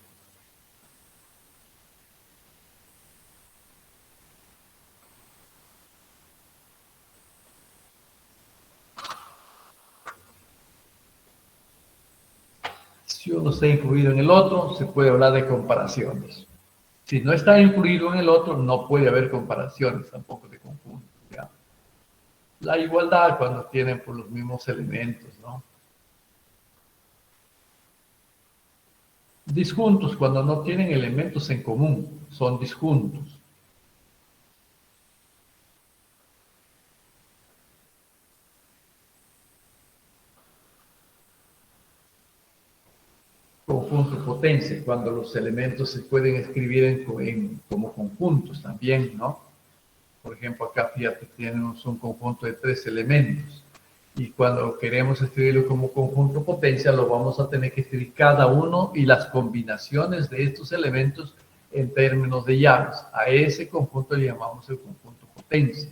Si uno está incluido en el otro, se puede hablar de comparaciones. Si no está incluido en el otro, no puede haber comparaciones tampoco de conjuntos, ¿ya? La igualdad cuando tienen por los mismos elementos, ¿no? Disjuntos cuando no tienen elementos en común, son disjuntos. Conjunto potencia, cuando los elementos se pueden escribir como conjuntos también, ¿no? Por ejemplo, acá fíjate, tenemos un conjunto de 3 elementos. Y cuando queremos escribirlo como conjunto potencia, lo vamos a tener que escribir cada uno y las combinaciones de estos elementos en términos de llaves. A ese conjunto le llamamos el conjunto potencia.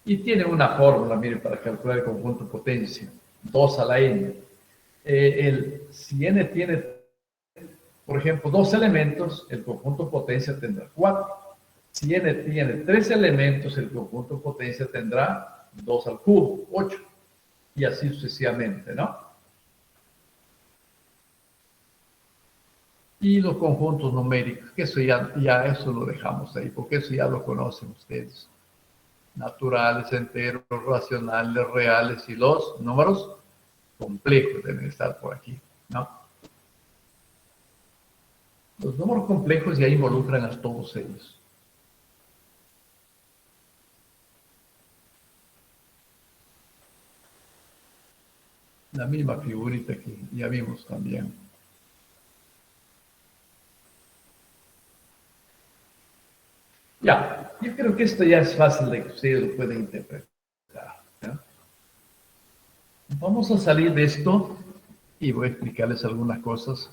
Y tiene una fórmula, miren, para calcular el conjunto potencia. 2 a la n. Si n tiene, por ejemplo, 2 elementos, el conjunto potencia tendrá 4. Si n tiene 3 elementos, el conjunto potencia tendrá 2 al cubo, 8. Y así sucesivamente, ¿no? Y los conjuntos numéricos, que eso ya eso lo dejamos ahí, porque eso ya lo conocen ustedes. Naturales, enteros, racionales, reales y los números complejos deben estar por aquí, ¿no? Los números complejos ya involucran a todos ellos. La misma figurita que ya vimos también. Ya, yo creo que esto ya es fácil de que ustedes lo pueden interpretar, ¿no? Vamos a salir de esto y voy a explicarles algunas cosas.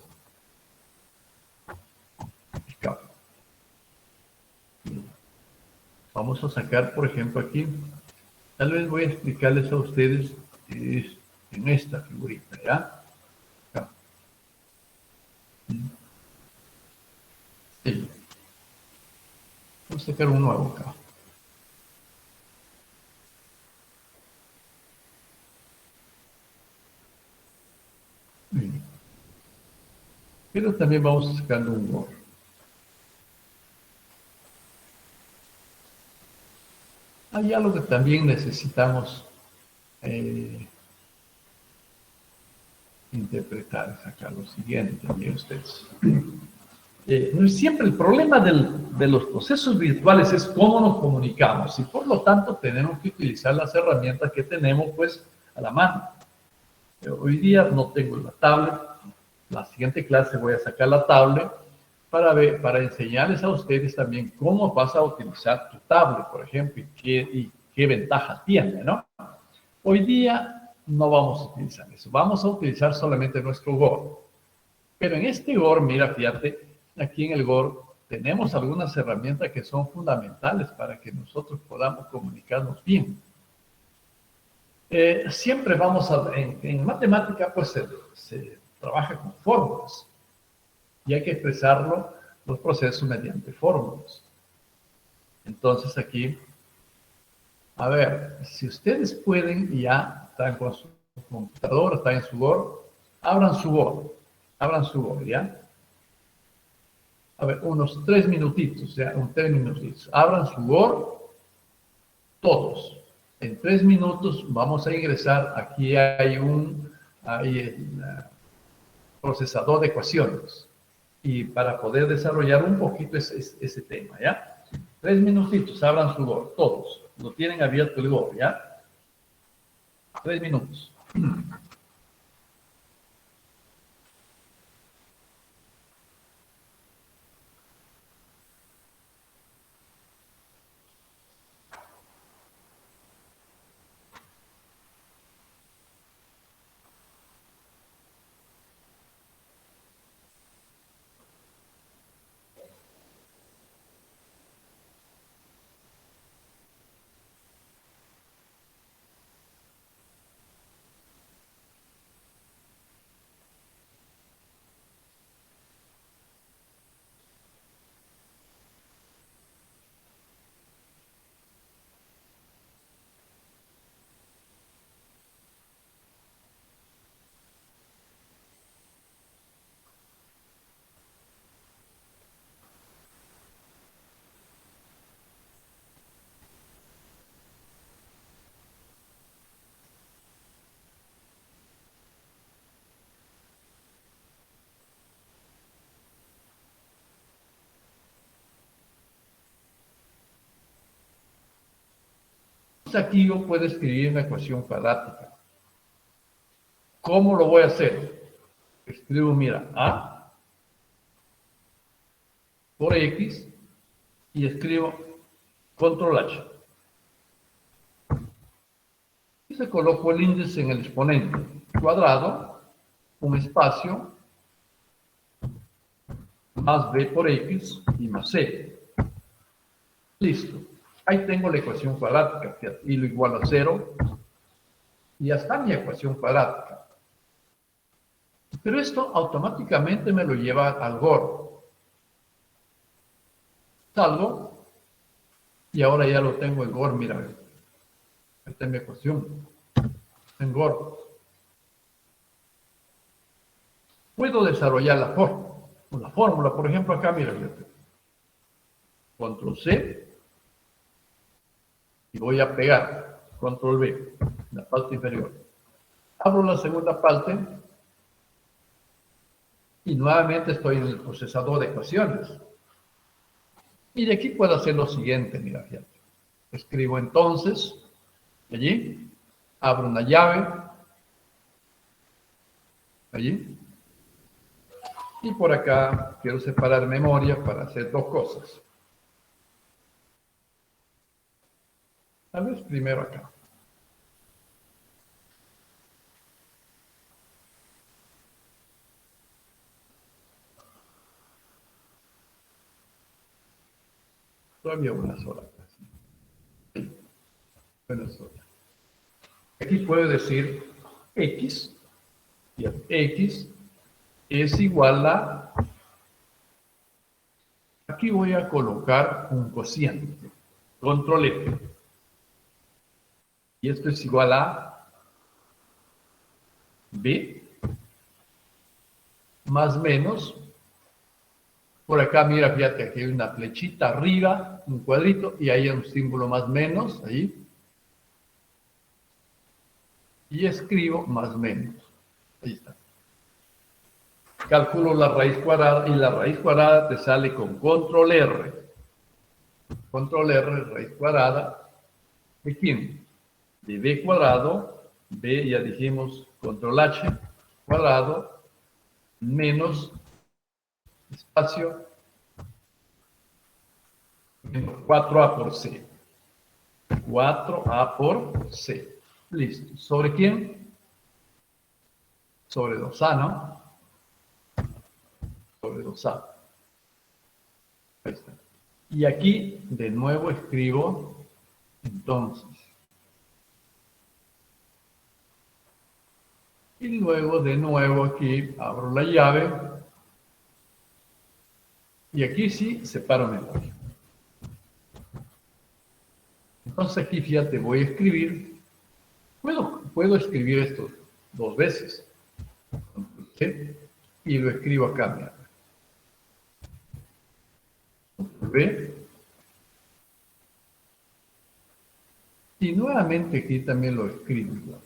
Vamos a sacar, por ejemplo, aquí, tal vez voy a explicarles a ustedes en esta figurita, ¿ya? Acá. Sí. Vamos a sacar un nuevo acá. Bien. Pero también vamos sacando un Word. Hay algo que también necesitamos interpretar, sacar lo siguiente también ustedes. No es siempre el problema de los procesos virtuales es cómo nos comunicamos y por lo tanto tenemos que utilizar las herramientas que tenemos pues a la mano. Hoy día no tengo la tablet, la siguiente clase voy a sacar la tablet para enseñarles a ustedes también cómo vas a utilizar tu tablet, por ejemplo, y qué ventajas tiene, ¿no? Hoy día no vamos a utilizar eso. Vamos a utilizar solamente nuestro GOR. Pero en este GOR, mira, fíjate, aquí en el GOR tenemos algunas herramientas que son fundamentales para que nosotros podamos comunicarnos bien. Siempre vamos en matemática, pues se trabaja con fórmulas y hay que expresarlo, los procesos mediante fórmulas. Entonces aquí, a ver, si ustedes pueden, ya están con su computador, están en su GOR, abran su GOR, ¿ya? A ver, unos 3 minutitos, ya, 3 minutitos. Abran su GOR, todos. En 3 minutos vamos a ingresar, aquí hay un procesador de ecuaciones. Y para poder desarrollar un poquito ese tema, ¿ya? 3 minutitos, abran su GOR, todos. Lo tienen abierto el GOR, ¿ya? 3 minutos. Aquí yo puedo escribir una ecuación cuadrática. ¿Cómo lo voy a hacer? Escribo, mira, A por X y escribo control H. Y se coloco el índice en el exponente cuadrado, un espacio, más B por X y más C. Listo. Ahí tengo la ecuación cuadrática, y lo igual a 0, y ya está mi ecuación cuadrática. Pero esto automáticamente me lo lleva al GOR. Salgo, y ahora ya lo tengo el GOR, mira. Esta es mi ecuación, en GOR. Puedo desarrollar la fórmula. Por ejemplo, acá, mira, control C, y voy a pegar, control V, la parte inferior. Abro la segunda parte, y nuevamente estoy en el procesador de ecuaciones. Y de aquí puedo hacer lo siguiente, mira, fíjate. Escribo entonces, allí, abro una llave, allí, y por acá quiero separar memoria para hacer dos cosas. Tal vez primero acá. Todavía una sola. Una sola. Aquí puedo decir X, y X es igual a, aquí voy a colocar un cociente, control F, y esto es igual a B más menos, por acá mira, fíjate, aquí hay una flechita arriba, un cuadrito, y ahí hay un símbolo más menos, ahí, y escribo más menos, ahí está. Calculo la raíz cuadrada, y la raíz cuadrada te sale con control R. Control R, raíz cuadrada, ¿de quién? De B cuadrado, B ya dijimos, control H, cuadrado, menos, espacio, 4A por C. 4A por C. Listo. ¿Sobre quién? sobre 2A, ¿no? Sobre 2A. Ahí está. Y aquí de nuevo escribo, entonces. Y luego de nuevo aquí abro la llave. Y aquí sí separo memoria. Entonces aquí, fíjate, voy a escribir. Puedo escribir esto 2 veces. ¿Sí? Y lo escribo acá, mira. ¿Ve? Y nuevamente aquí también lo escribo.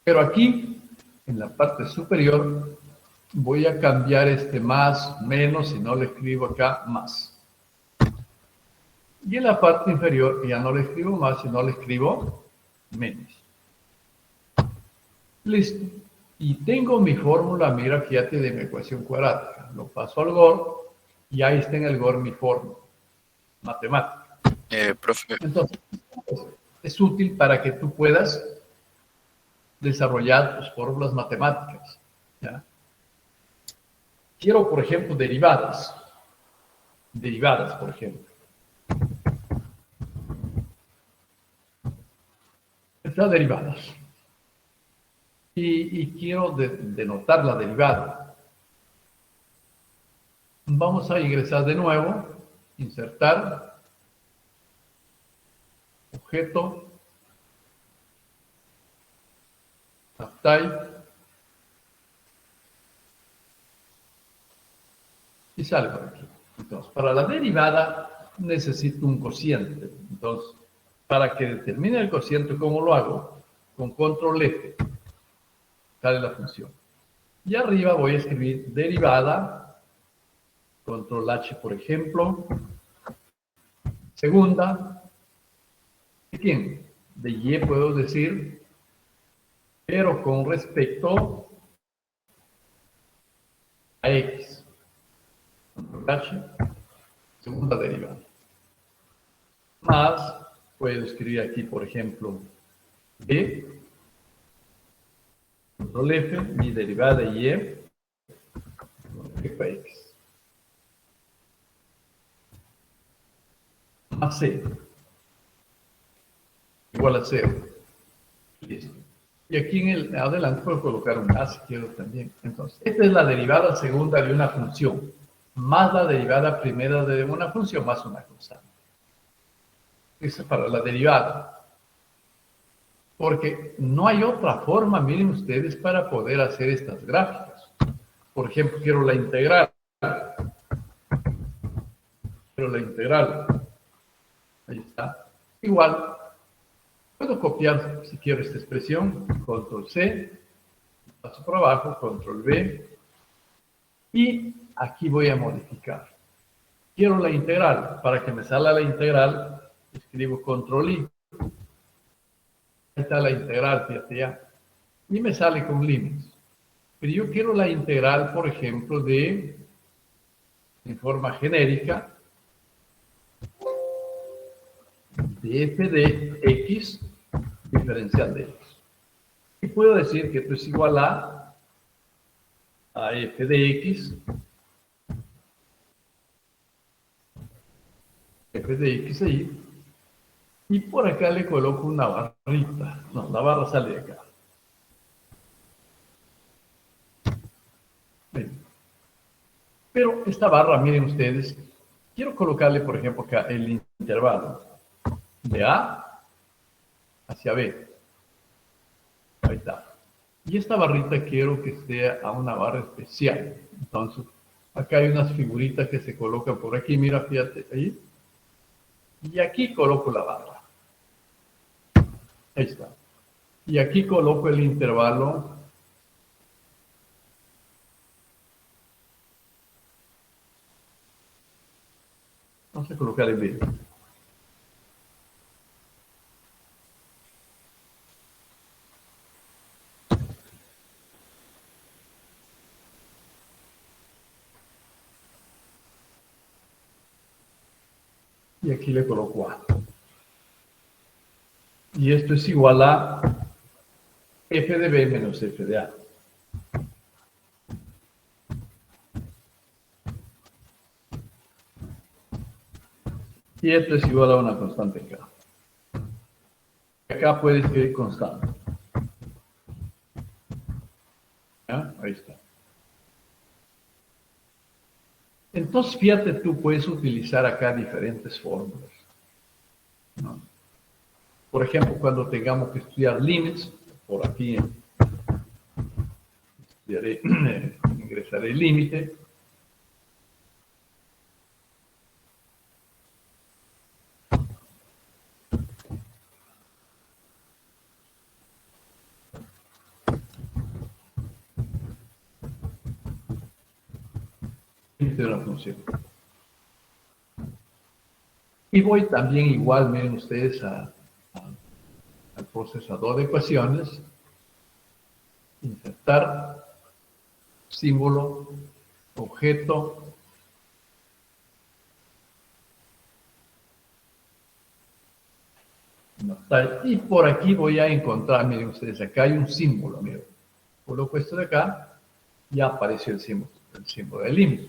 Pero aquí, en la parte superior, voy a cambiar este más, menos, y no le escribo acá más. Y en la parte inferior ya no le escribo más, sino le escribo menos. Listo. Y tengo mi fórmula, mira, fíjate, de mi ecuación cuadrática. Lo paso al GOR y ahí está en el GOR mi fórmula matemática. Profe. Entonces, es útil para que tú puedas desarrollar tus fórmulas matemáticas. ¿Ya? Quiero, por ejemplo, derivadas. Derivadas, por ejemplo. Estas derivadas. Y quiero denotar la derivada. Vamos a ingresar de nuevo, insertar, objeto, type, y sale por aquí. Entonces, para la derivada necesito un cociente. Entonces, para que determine el cociente, ¿cómo lo hago? Con control F. Sale la función. Y arriba voy a escribir derivada, control H, por ejemplo. Segunda, ¿de quién? De Y puedo decir, pero con respecto a X. Control H, segunda derivada. Más, puedo escribir aquí, por ejemplo, B, control F, mi derivada de Y, con respecto a X. Más C, igual a 0. Listo. Y aquí en el adelante puedo colocar un A si quiero también. Entonces, esta es la derivada segunda de una función, más la derivada primera de una función, más una constante. Eso es para la derivada. Porque no hay otra forma, miren ustedes, para poder hacer estas gráficas. Por ejemplo, quiero la integral. Quiero la integral. Ahí está. Igual, puedo copiar, si quiero, esta expresión. Control C. Paso por abajo, control V. Y aquí voy a modificar. Quiero la integral. Para que me salga la integral, escribo control I. Ahí está la integral, fíjate ya. Y me sale con límites. Pero yo quiero la integral, por ejemplo, en forma genérica, de f de x diferencial de x. Y puedo decir que esto es igual a f de x, f de x ahí, y por acá le coloco una barrita. No, la barra sale de acá. Bien. Pero esta barra, miren ustedes, quiero colocarle, por ejemplo, acá el intervalo de A hacia B. Ahí está. Y esta barrita quiero que sea a una barra especial. Entonces, acá hay unas figuritas que se colocan por aquí. Mira, fíjate ahí. Y aquí coloco la barra. Ahí está. Y aquí coloco el intervalo. Vamos a colocar el B. Y aquí le coloco A. Y esto es igual a f de b menos f de a. Y esto es igual a una constante k. Acá puede escribir constante. ¿Ya? Ahí está. Entonces, fíjate, tú puedes utilizar acá diferentes fórmulas, ¿no? Por ejemplo, cuando tengamos que estudiar límites, por aquí ingresaré el límite. Límite de una función. Y voy también igual, miren ustedes, al procesador de ecuaciones, insertar símbolo, objeto, y por aquí voy a encontrar, miren ustedes, acá hay un símbolo, miren. Coloco esto de acá, ya apareció el símbolo del límite.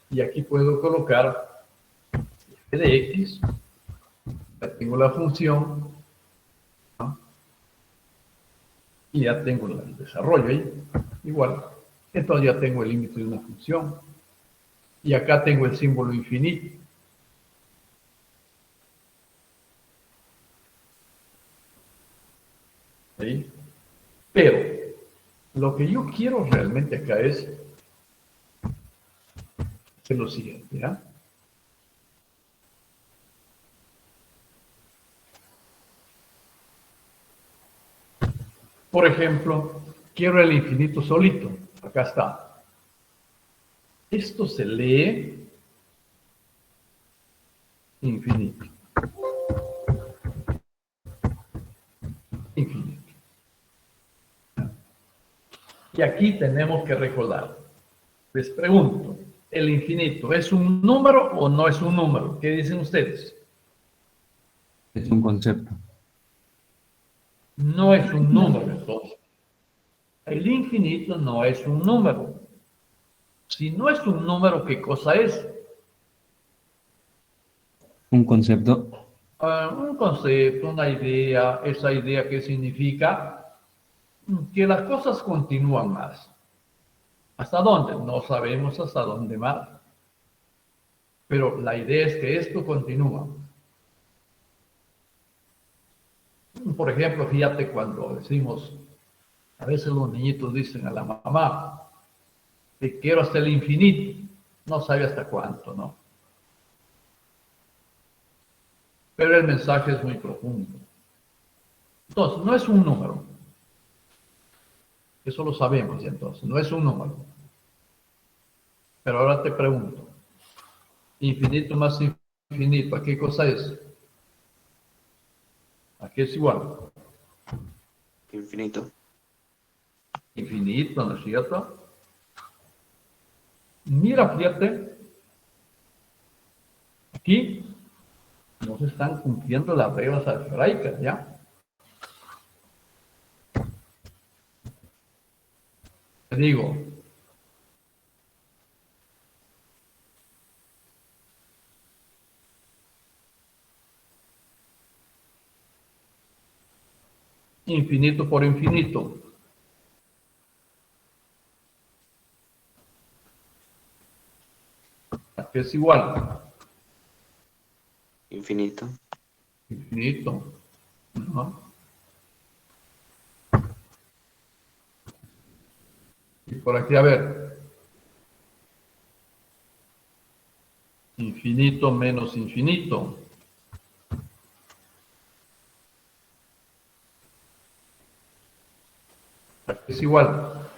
Y aquí puedo colocar f de x, ya tengo la función, ¿no? Y ya tengo el desarrollo ahí, igual. Entonces ya tengo el límite de una función. Y acá tengo el símbolo infinito. ¿Sí? Pero lo que yo quiero realmente acá es lo siguiente, ¿ya? Por ejemplo, quiero el infinito solito. Acá está. Esto se lee infinito. Infinito. Y aquí tenemos que recordar. Les pregunto, ¿el infinito es un número o no es un número? ¿Qué dicen ustedes? Es un concepto. No es un número, entonces. El infinito no es un número. Si no es un número, ¿qué cosa es? Un concepto. Un concepto, una idea. ¿Esa idea qué significa? Que las cosas continúan más. ¿Hasta dónde? No sabemos hasta dónde más. Pero la idea es que esto continúa. Por ejemplo, fíjate cuando decimos, a veces los niñitos dicen a la mamá, te quiero hasta el infinito. No sabe hasta cuánto, ¿no? Pero el mensaje es muy profundo. Entonces, no es un número. Eso lo sabemos ya entonces, no es un número. Pero ahora te pregunto, infinito más infinito, ¿a qué cosa es? ¿A qué es igual? Infinito. Infinito, ¿no es cierto? Mira, fíjate, aquí no se están cumpliendo las reglas algebraicas, ¿ya? Te digo, infinito por infinito. ¿A qué es igual? Infinito. Infinito, ¿no? Y por aquí, a ver, infinito menos infinito. ¿A qué es igual?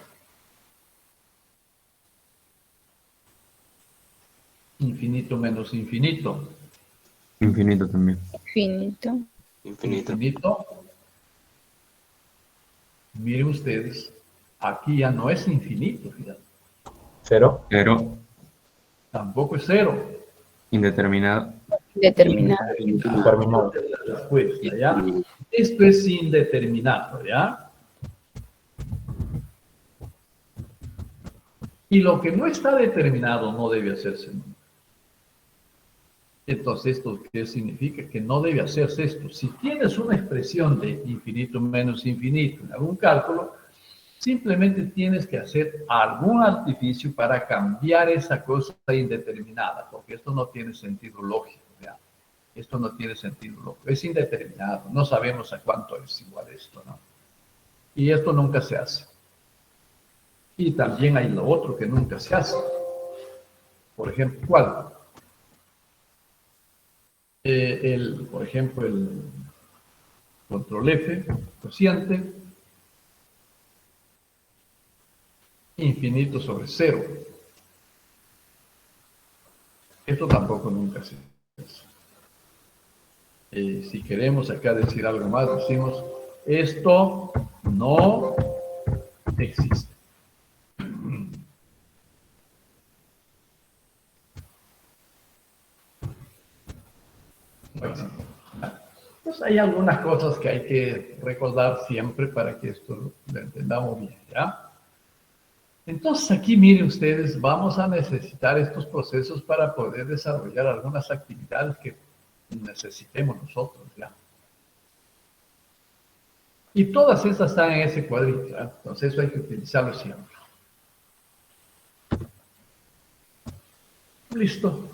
Infinito menos infinito. Infinito también. Infinito. Infinito. Infinito. Miren ustedes, aquí ya no es infinito, fíjate. Cero. Pero Tampoco es cero. indeterminado. Determinado. Indeterminado. Esta es la respuesta, ¿ya? Esto es indeterminado, ¿ya? Y lo que no está determinado no debe hacerse nunca. Entonces, ¿esto qué significa? Que no debe hacerse esto. Si tienes una expresión de infinito menos infinito en algún cálculo, simplemente tienes que hacer algún artificio para cambiar esa cosa indeterminada, porque esto no tiene sentido lógico, ¿ya? Esto no tiene sentido lógico. Es indeterminado. No sabemos a cuánto es igual esto, ¿no? Y esto nunca se hace. Y también hay lo otro que nunca se hace. Por ejemplo, ¿cuál? Por ejemplo, el control F, cociente, infinito sobre cero. Esto tampoco nunca se hace. Si queremos acá decir algo más, decimos, esto no existe. Pues hay algunas cosas que hay que recordar siempre para que esto lo entendamos bien, ¿ya? Entonces aquí miren ustedes, vamos a necesitar estos procesos para poder desarrollar algunas actividades que necesitemos nosotros, ¿ya? Y todas estas están en ese cuadrito, ¿ya? Entonces eso hay que utilizarlo siempre. Listo.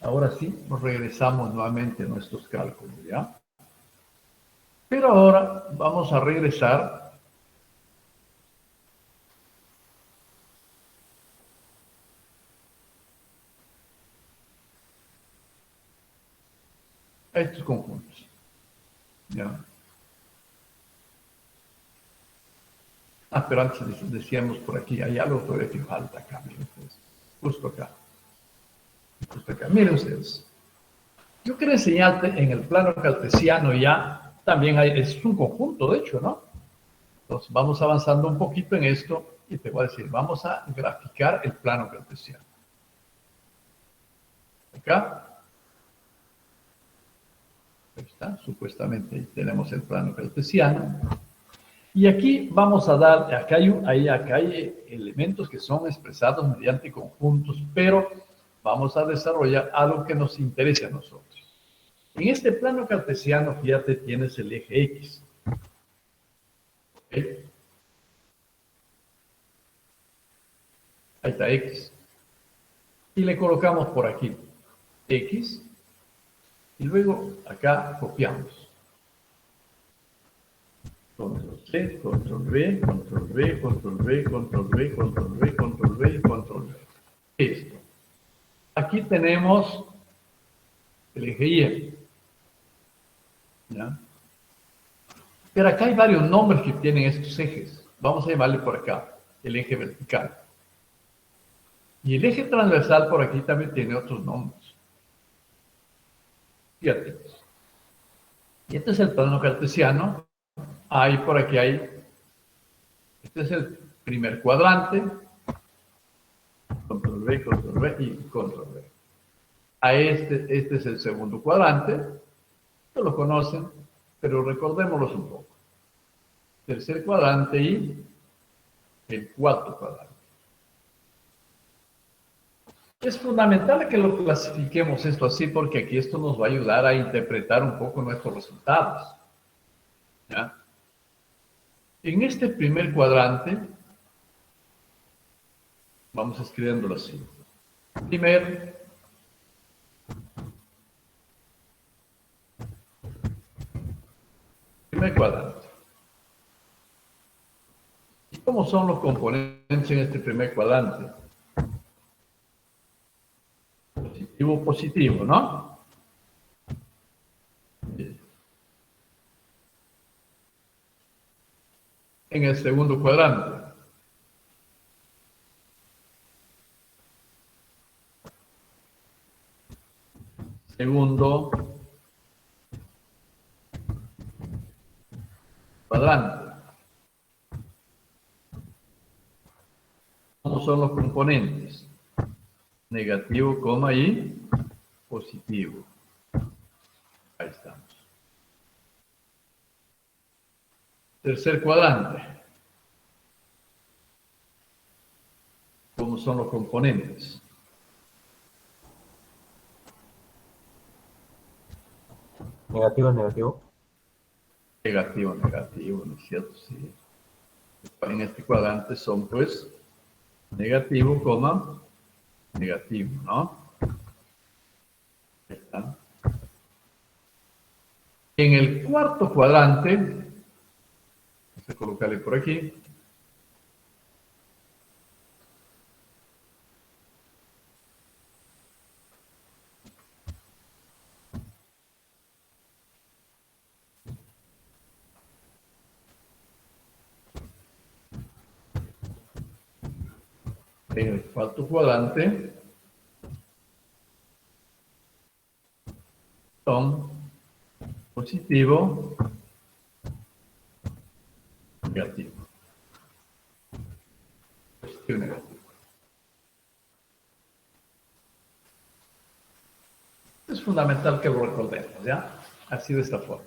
Ahora sí, nos regresamos nuevamente a nuestros cálculos, ¿ya? Pero ahora vamos a regresar a estos conjuntos, ¿ya? Pero antes decíamos por aquí, hay algo todavía que falta acá, miren ustedes, justo acá. Justo acá. Miren ustedes. Yo quiero enseñarte en el plano cartesiano ya, también es un conjunto, de hecho, ¿no? Entonces vamos avanzando un poquito en esto y te voy a decir, vamos a graficar el plano cartesiano. Acá. Ahí está, supuestamente ahí tenemos el plano cartesiano. Y aquí vamos a dar, acá hay elementos que son expresados mediante conjuntos, pero vamos a desarrollar algo que nos interese a nosotros. En este plano cartesiano, fíjate, tienes el eje X. ¿Okay? Ahí está X. Y le colocamos por aquí X. Y luego acá copiamos. Control C, control V, control V, control V, control V, control V, control V y control V. Listo. Aquí tenemos el eje Y. ¿Ya? Pero acá hay varios nombres que tienen estos ejes. Vamos a llamarle por acá el eje vertical. Y el eje transversal por aquí también tiene otros nombres. Fíjate. Y este es el plano cartesiano. Ahí por aquí hay. Este es el primer cuadrante. Control V y control V. A este es el segundo cuadrante. Ustedes lo conocen, pero recordémoslos un poco. Tercer cuadrante y el cuarto cuadrante. Es fundamental que lo clasifiquemos esto así porque aquí esto nos va a ayudar a interpretar un poco nuestros resultados. ¿Ya? En este primer cuadrante, vamos escribiéndolo así. Primer cuadrante. ¿Y cómo son los componentes en este primer cuadrante? Positivo, positivo, ¿no? En el segundo cuadrante. Segundo cuadrante. ¿Cómo son los componentes? Negativo, coma y positivo. Tercer cuadrante. ¿Cómo son los componentes? Negativo, negativo. Negativo, negativo, ¿no es cierto? Sí. En este cuadrante son, pues, negativo, coma, negativo, ¿no? Ahí está. En el cuarto cuadrante, vamos a colocarle por aquí, en el cuarto cuadrante son positivo, negativo. Positivo, negativo. Es fundamental que lo recordemos, ¿ya? Así de esta forma.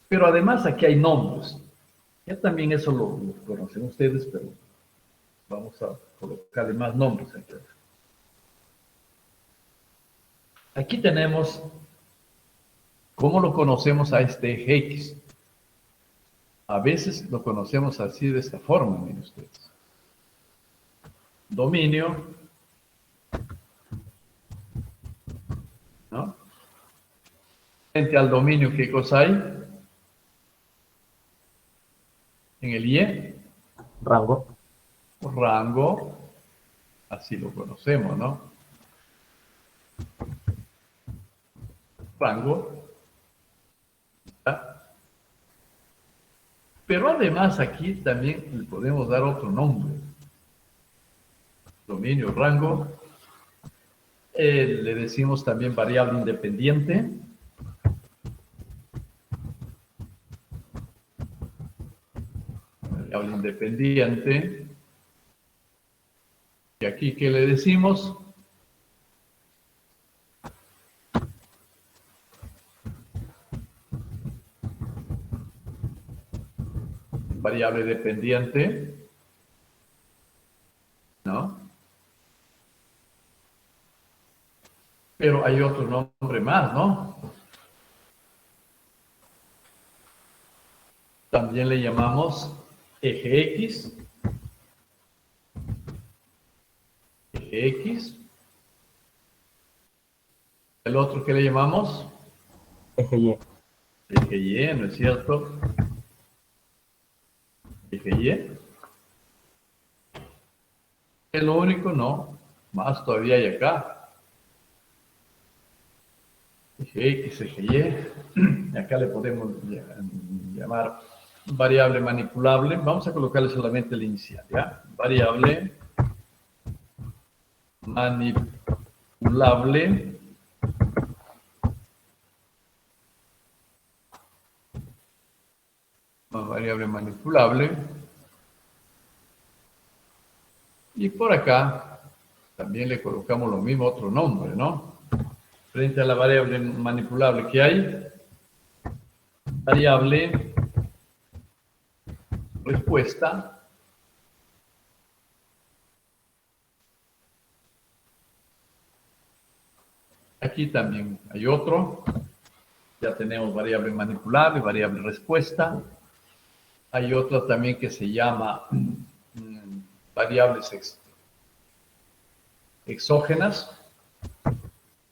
Pero además aquí hay nombres. Ya también eso lo conocen ustedes, pero vamos a colocarle más nombres. Entonces. Aquí tenemos, ¿cómo lo conocemos a este eje X? A veces lo conocemos así de esta forma, miren ustedes. Dominio, ¿no? Frente al dominio, ¿qué cosa hay? En el Y. Rango. Rango, así lo conocemos, ¿no? Rango. ¿Está? Pero además aquí también le podemos dar otro nombre. Dominio, rango. Le decimos también variable independiente. Variable independiente. Y aquí, ¿qué le decimos? Variable dependiente, ¿no? Pero hay otro nombre más, ¿no? También le llamamos eje X. Eje X. El otro que le llamamos Eje Y. eje Y, ¿no es cierto? Eje Y. Es lo único, no. Más todavía hay acá. Eje X, eje Y. Y acá le podemos llamar variable manipulable. Vamos a colocarle solamente el inicial, ¿ya? Variable manipulable. Variable manipulable. Y por acá también le colocamos lo mismo, otro nombre, ¿no? Frente a la variable manipulable que hay, variable respuesta. Aquí también hay otro. Ya tenemos variable manipulable, variable respuesta. Hay otra también que se llama variables exógenas.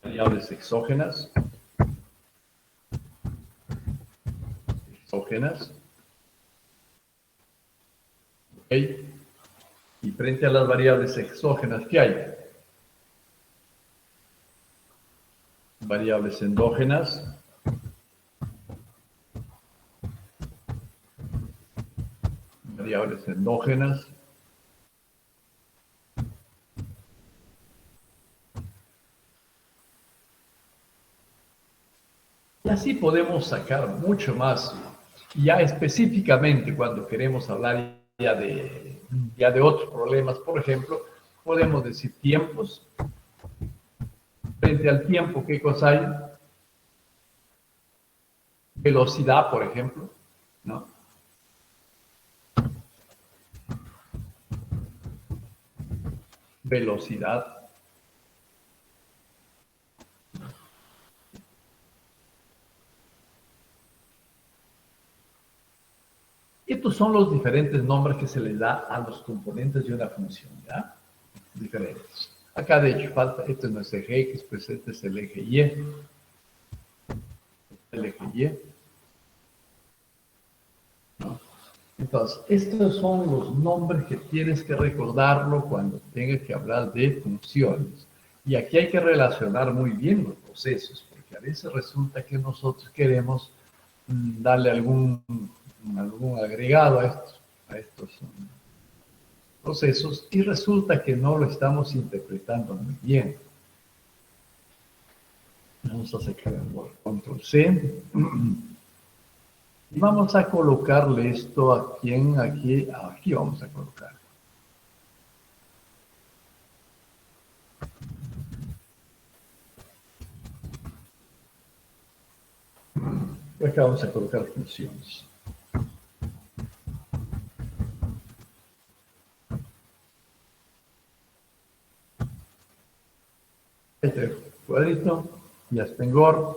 Variables exógenas. Exógenas. ¿Ok? Y frente a las variables exógenas, ¿qué hay? Variables endógenas. Variables endógenas. Y así podemos sacar mucho más. Ya específicamente cuando queremos hablar ya de otros problemas, por ejemplo, podemos decir tiempos. Frente al tiempo, ¿qué cosa hay? Velocidad, por ejemplo, ¿no? velocidad. Estos son los diferentes nombres que se le da a los componentes de una función, ¿ya? Diferentes. Acá, de hecho, falta, este no es el eje X, pues este es el eje Y. El eje Y. ¿No? Entonces, estos son los nombres que tienes que recordarlo cuando tengas que hablar de funciones. Y aquí hay que relacionar muy bien los procesos, porque a veces resulta que nosotros queremos darle algún agregado a estos procesos y resulta que no lo estamos interpretando muy bien. Vamos a sacar control C y vamos a colocarle esto aquí vamos a colocar. Y acá vamos a colocar funciones. Este cuadrito, ya está en Word.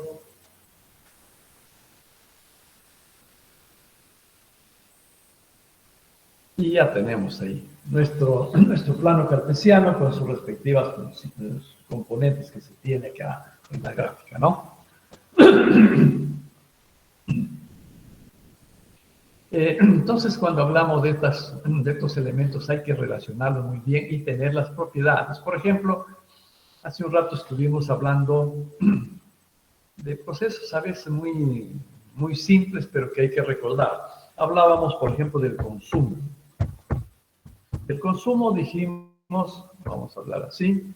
Y ya tenemos ahí nuestro plano cartesiano con sus respectivas componentes que se tiene acá en la gráfica, ¿no? Entonces, cuando hablamos de estos elementos hay que relacionarlos muy bien y tener las propiedades. Por ejemplo, hace un rato estuvimos hablando de procesos a veces muy simples, pero que hay que recordar. Hablábamos, por ejemplo, del consumo. El consumo dijimos, vamos a hablar así,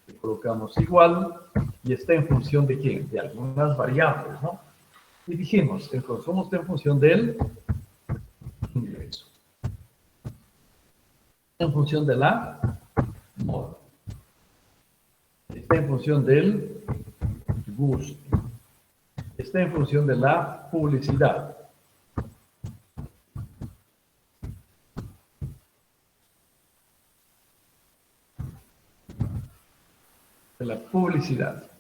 le colocamos igual y está en función de quién, de algunas variables, ¿no? Y dijimos, el consumo está en función del ingreso, en función de la moda, está en función del gusto, está en función de la publicidad. De la publicidad.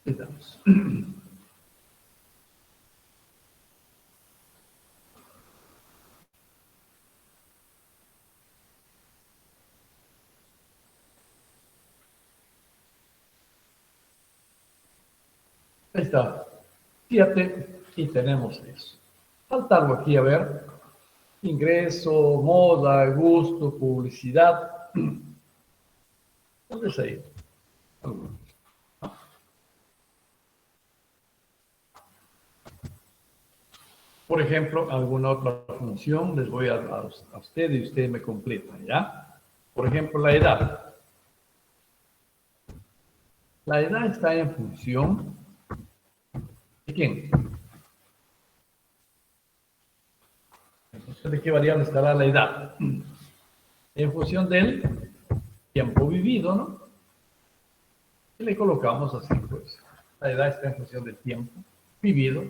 Estamos. Ahí está. Fíjate, y tenemos eso. Falta algo aquí, a ver. Ingreso, moda, gusto, publicidad. ¿Dónde se ha ido? Por ejemplo, alguna otra función les voy a usted y usted me completa, ¿ya? Por ejemplo, la edad. La edad está en función ¿de quién? ¿En función de qué variable estará la edad? En función del tiempo vivido, ¿no? Y le colocamos así, pues. La edad está en función del tiempo vivido.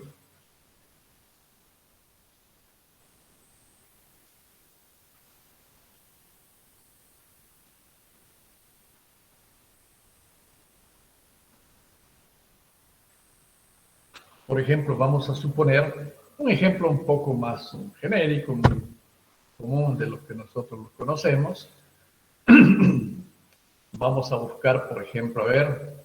Por ejemplo, vamos a suponer un ejemplo un poco más genérico, muy común de lo que nosotros conocemos. Vamos a buscar, por ejemplo, a ver,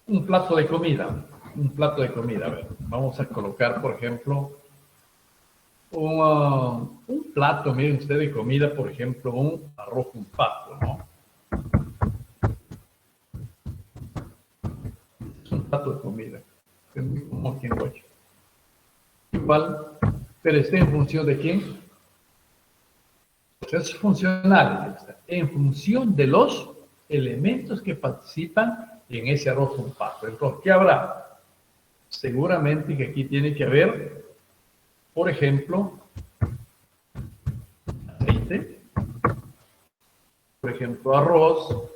un plato de comida. Un plato de comida, a ver. Vamos a colocar, por ejemplo, un plato, miren ustedes, de comida, por ejemplo, un arroz con pato, ¿no? Es un plato de comida. como aquí en 8. Igual, pero está en función de quién? Procesos funcionales, en función de los elementos que participan en ese arroz con pato. Entonces, ¿qué habrá? Seguramente que aquí tiene que haber, por ejemplo, aceite, por ejemplo, arroz,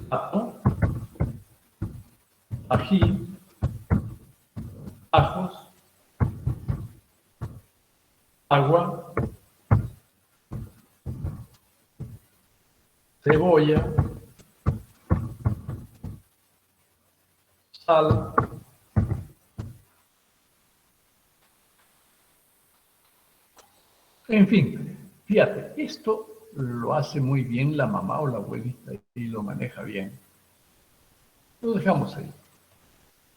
pato, ají, ajos, agua, cebolla, sal, en fin, fíjate, esto lo hace muy bien la mamá o la abuelita y lo maneja bien. Lo dejamos ahí.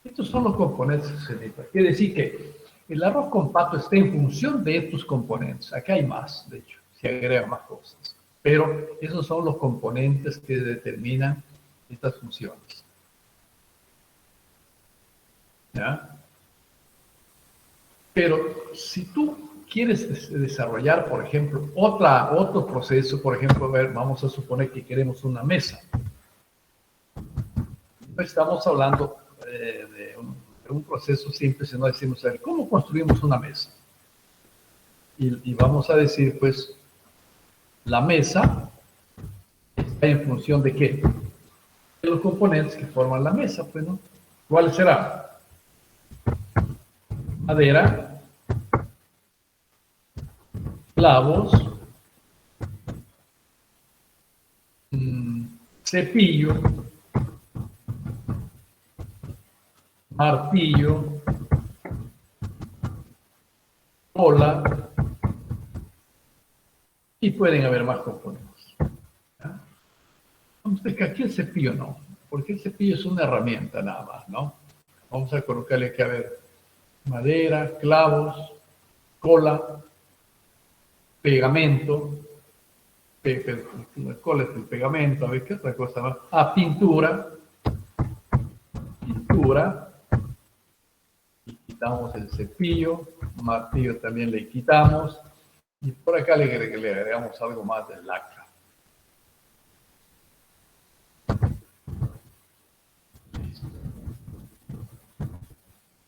Estos son los componentes que se necesitan. Quiere decir que el arroz con pato está en función de estos componentes. Acá hay más, de hecho, se agregan más cosas. Pero esos son los componentes que determinan estas funciones. ¿Ya? Pero si tú quieres desarrollar, por ejemplo, otro proceso, por ejemplo, a ver, vamos a suponer que queremos una mesa. No estamos hablando de un proceso simple, sino decimos, a ver, ¿cómo construimos una mesa? Y vamos a decir, pues, la mesa está en función de qué? De los componentes que forman la mesa, pues, ¿no? ¿Cuál será? Madera, clavos, cepillo, martillo, cola, y pueden haber más componentes. ¿Ya? Vamos a ver que aquí el cepillo no, porque el cepillo es una herramienta nada más, ¿no? Vamos a colocarle aquí, a ver, madera, clavos, cola, pegamento, cola es el pegamento, a ver qué otra cosa más. Ah, pintura, y quitamos el cepillo, martillo también le quitamos, y por acá le agregamos algo más de laca.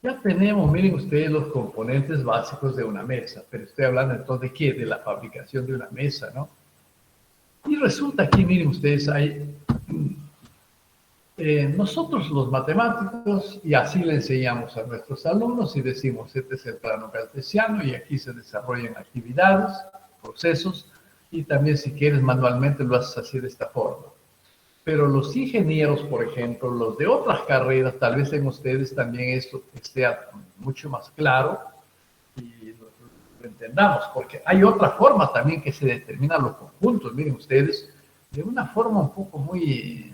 Ya tenemos, miren ustedes, los componentes básicos de una mesa, pero estoy hablando entonces de qué, de la fabricación de una mesa, ¿no? Y resulta aquí, miren ustedes, hay nosotros los matemáticos, y así le enseñamos a nuestros alumnos y decimos, este es el plano cartesiano y aquí se desarrollan actividades, procesos, y también si quieres manualmente lo haces así de esta forma. Pero los ingenieros, por ejemplo, los de otras carreras, tal vez en ustedes también esto esté mucho más claro y lo entendamos, porque hay otra forma también que se determinan los conjuntos, miren ustedes, de una forma un poco muy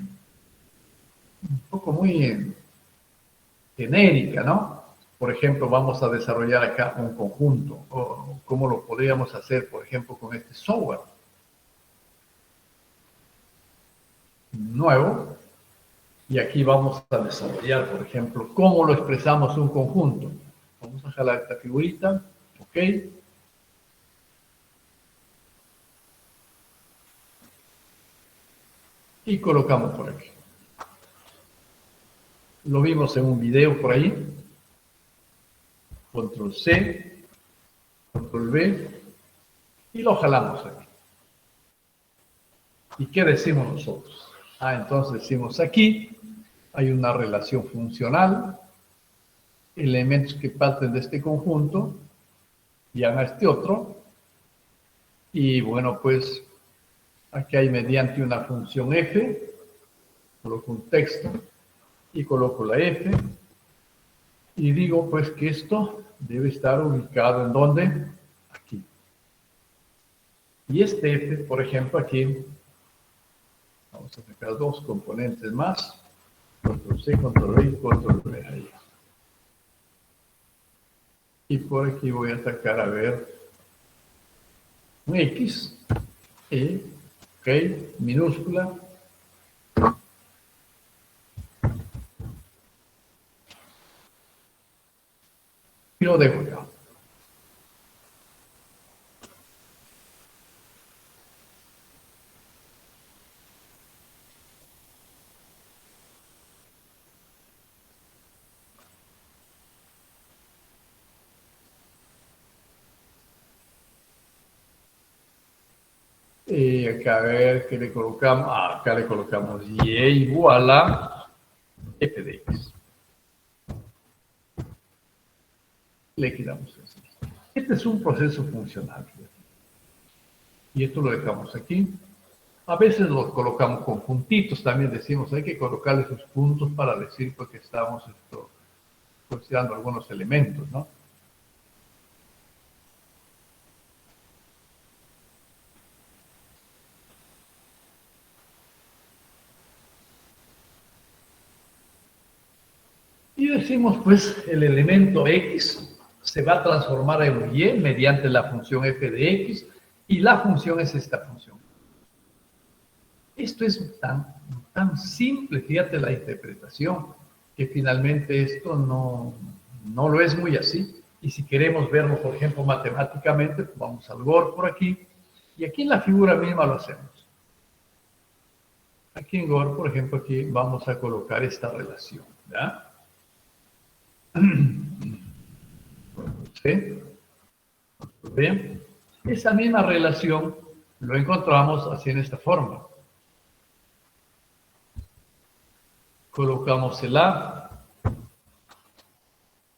genérica, ¿no? Por ejemplo, vamos a desarrollar acá un conjunto, o cómo lo podríamos hacer, por ejemplo, con este software nuevo, y aquí vamos a desarrollar, por ejemplo, cómo lo expresamos un conjunto. Vamos a jalar esta figurita, ¿ok? Y colocamos por aquí. Lo vimos en un video por ahí. Control C, Control V, y lo jalamos aquí. ¿Y qué decimos nosotros? Ah, entonces decimos aquí, hay una relación funcional, elementos que parten de este conjunto, y a este otro, y bueno, pues, aquí hay mediante una función f, coloco un texto, y coloco la f, y digo pues que esto debe estar ubicado ¿en dónde? Aquí. Y este f, por ejemplo, aquí, vamos a sacar dos componentes más, control C, control V y control V ahí. Y por aquí voy a sacar, a ver, un X, E, ok, minúscula, lo dejo ya. Y acá a ver qué le colocamos. Acá le colocamos y igual a f de x. Le quitamos eso. Este es un proceso funcional. Y esto lo dejamos aquí. A veces lo colocamos con puntitos. También decimos, hay que colocarle sus puntos para decir pues, que estamos considerando algunos elementos, ¿no? Y decimos, pues, el elemento x se va a transformar en y mediante la función f de x, y la función es esta función. Esto es tan simple, fíjate la interpretación, que finalmente esto no lo es muy así. Y si queremos verlo, por ejemplo, matemáticamente, pues vamos al GOR por aquí, y aquí en la figura misma lo hacemos. Aquí en GOR, por ejemplo, aquí vamos a colocar esta relación, ¿ya? ¿Sí? Bien. Esa misma relación lo encontramos así en esta forma. Colocamos el A.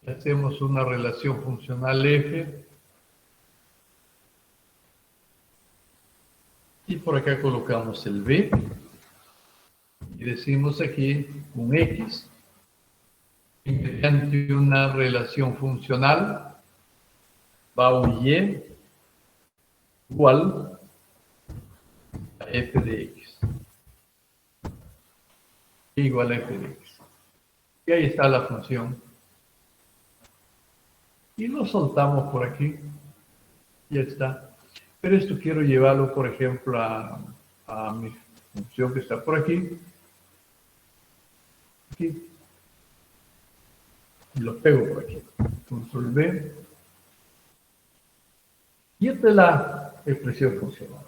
Hacemos una relación funcional F. Y por acá colocamos el B. Y decimos aquí un X. Y mediante una relación funcional va un Y igual a f de x. Igual a f de x. Y ahí está la función. Y lo soltamos por aquí. Ya está. Pero esto quiero llevarlo, por ejemplo, a mi función que está por aquí. Aquí. Y lo pego por aquí. Control V. Y esta es la expresión funcional.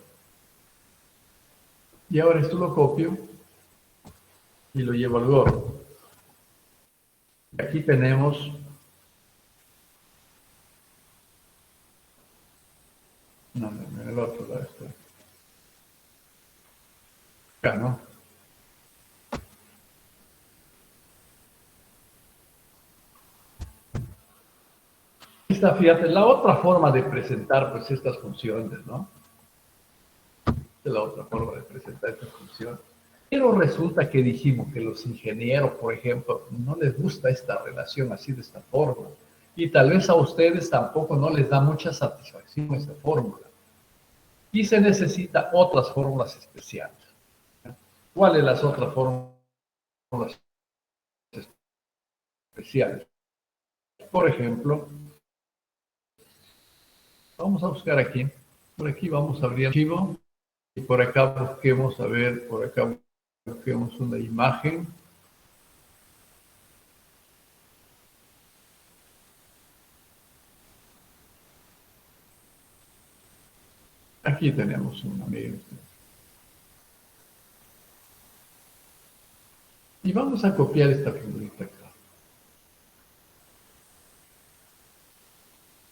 Y ahora esto lo copio y lo llevo al GOR. Aquí tenemos no, en el otro lado está. Acá, ¿no? Esta, fíjate, la otra forma de presentar pues estas funciones, ¿no? Esta es la otra forma de presentar estas funciones. Pero resulta que dijimos que los ingenieros, por ejemplo, no les gusta esta relación así de esta forma. Y tal vez a ustedes tampoco no les da mucha satisfacción esta fórmula. Y se necesitan otras fórmulas especiales. ¿Cuáles las otras fórmulas especiales? Por ejemplo, vamos a buscar aquí. Por aquí vamos a abrir el archivo. Y por acá busquemos, a ver, por acá busquemos una imagen. Aquí tenemos una, miren. Y vamos a copiar esta figurita acá.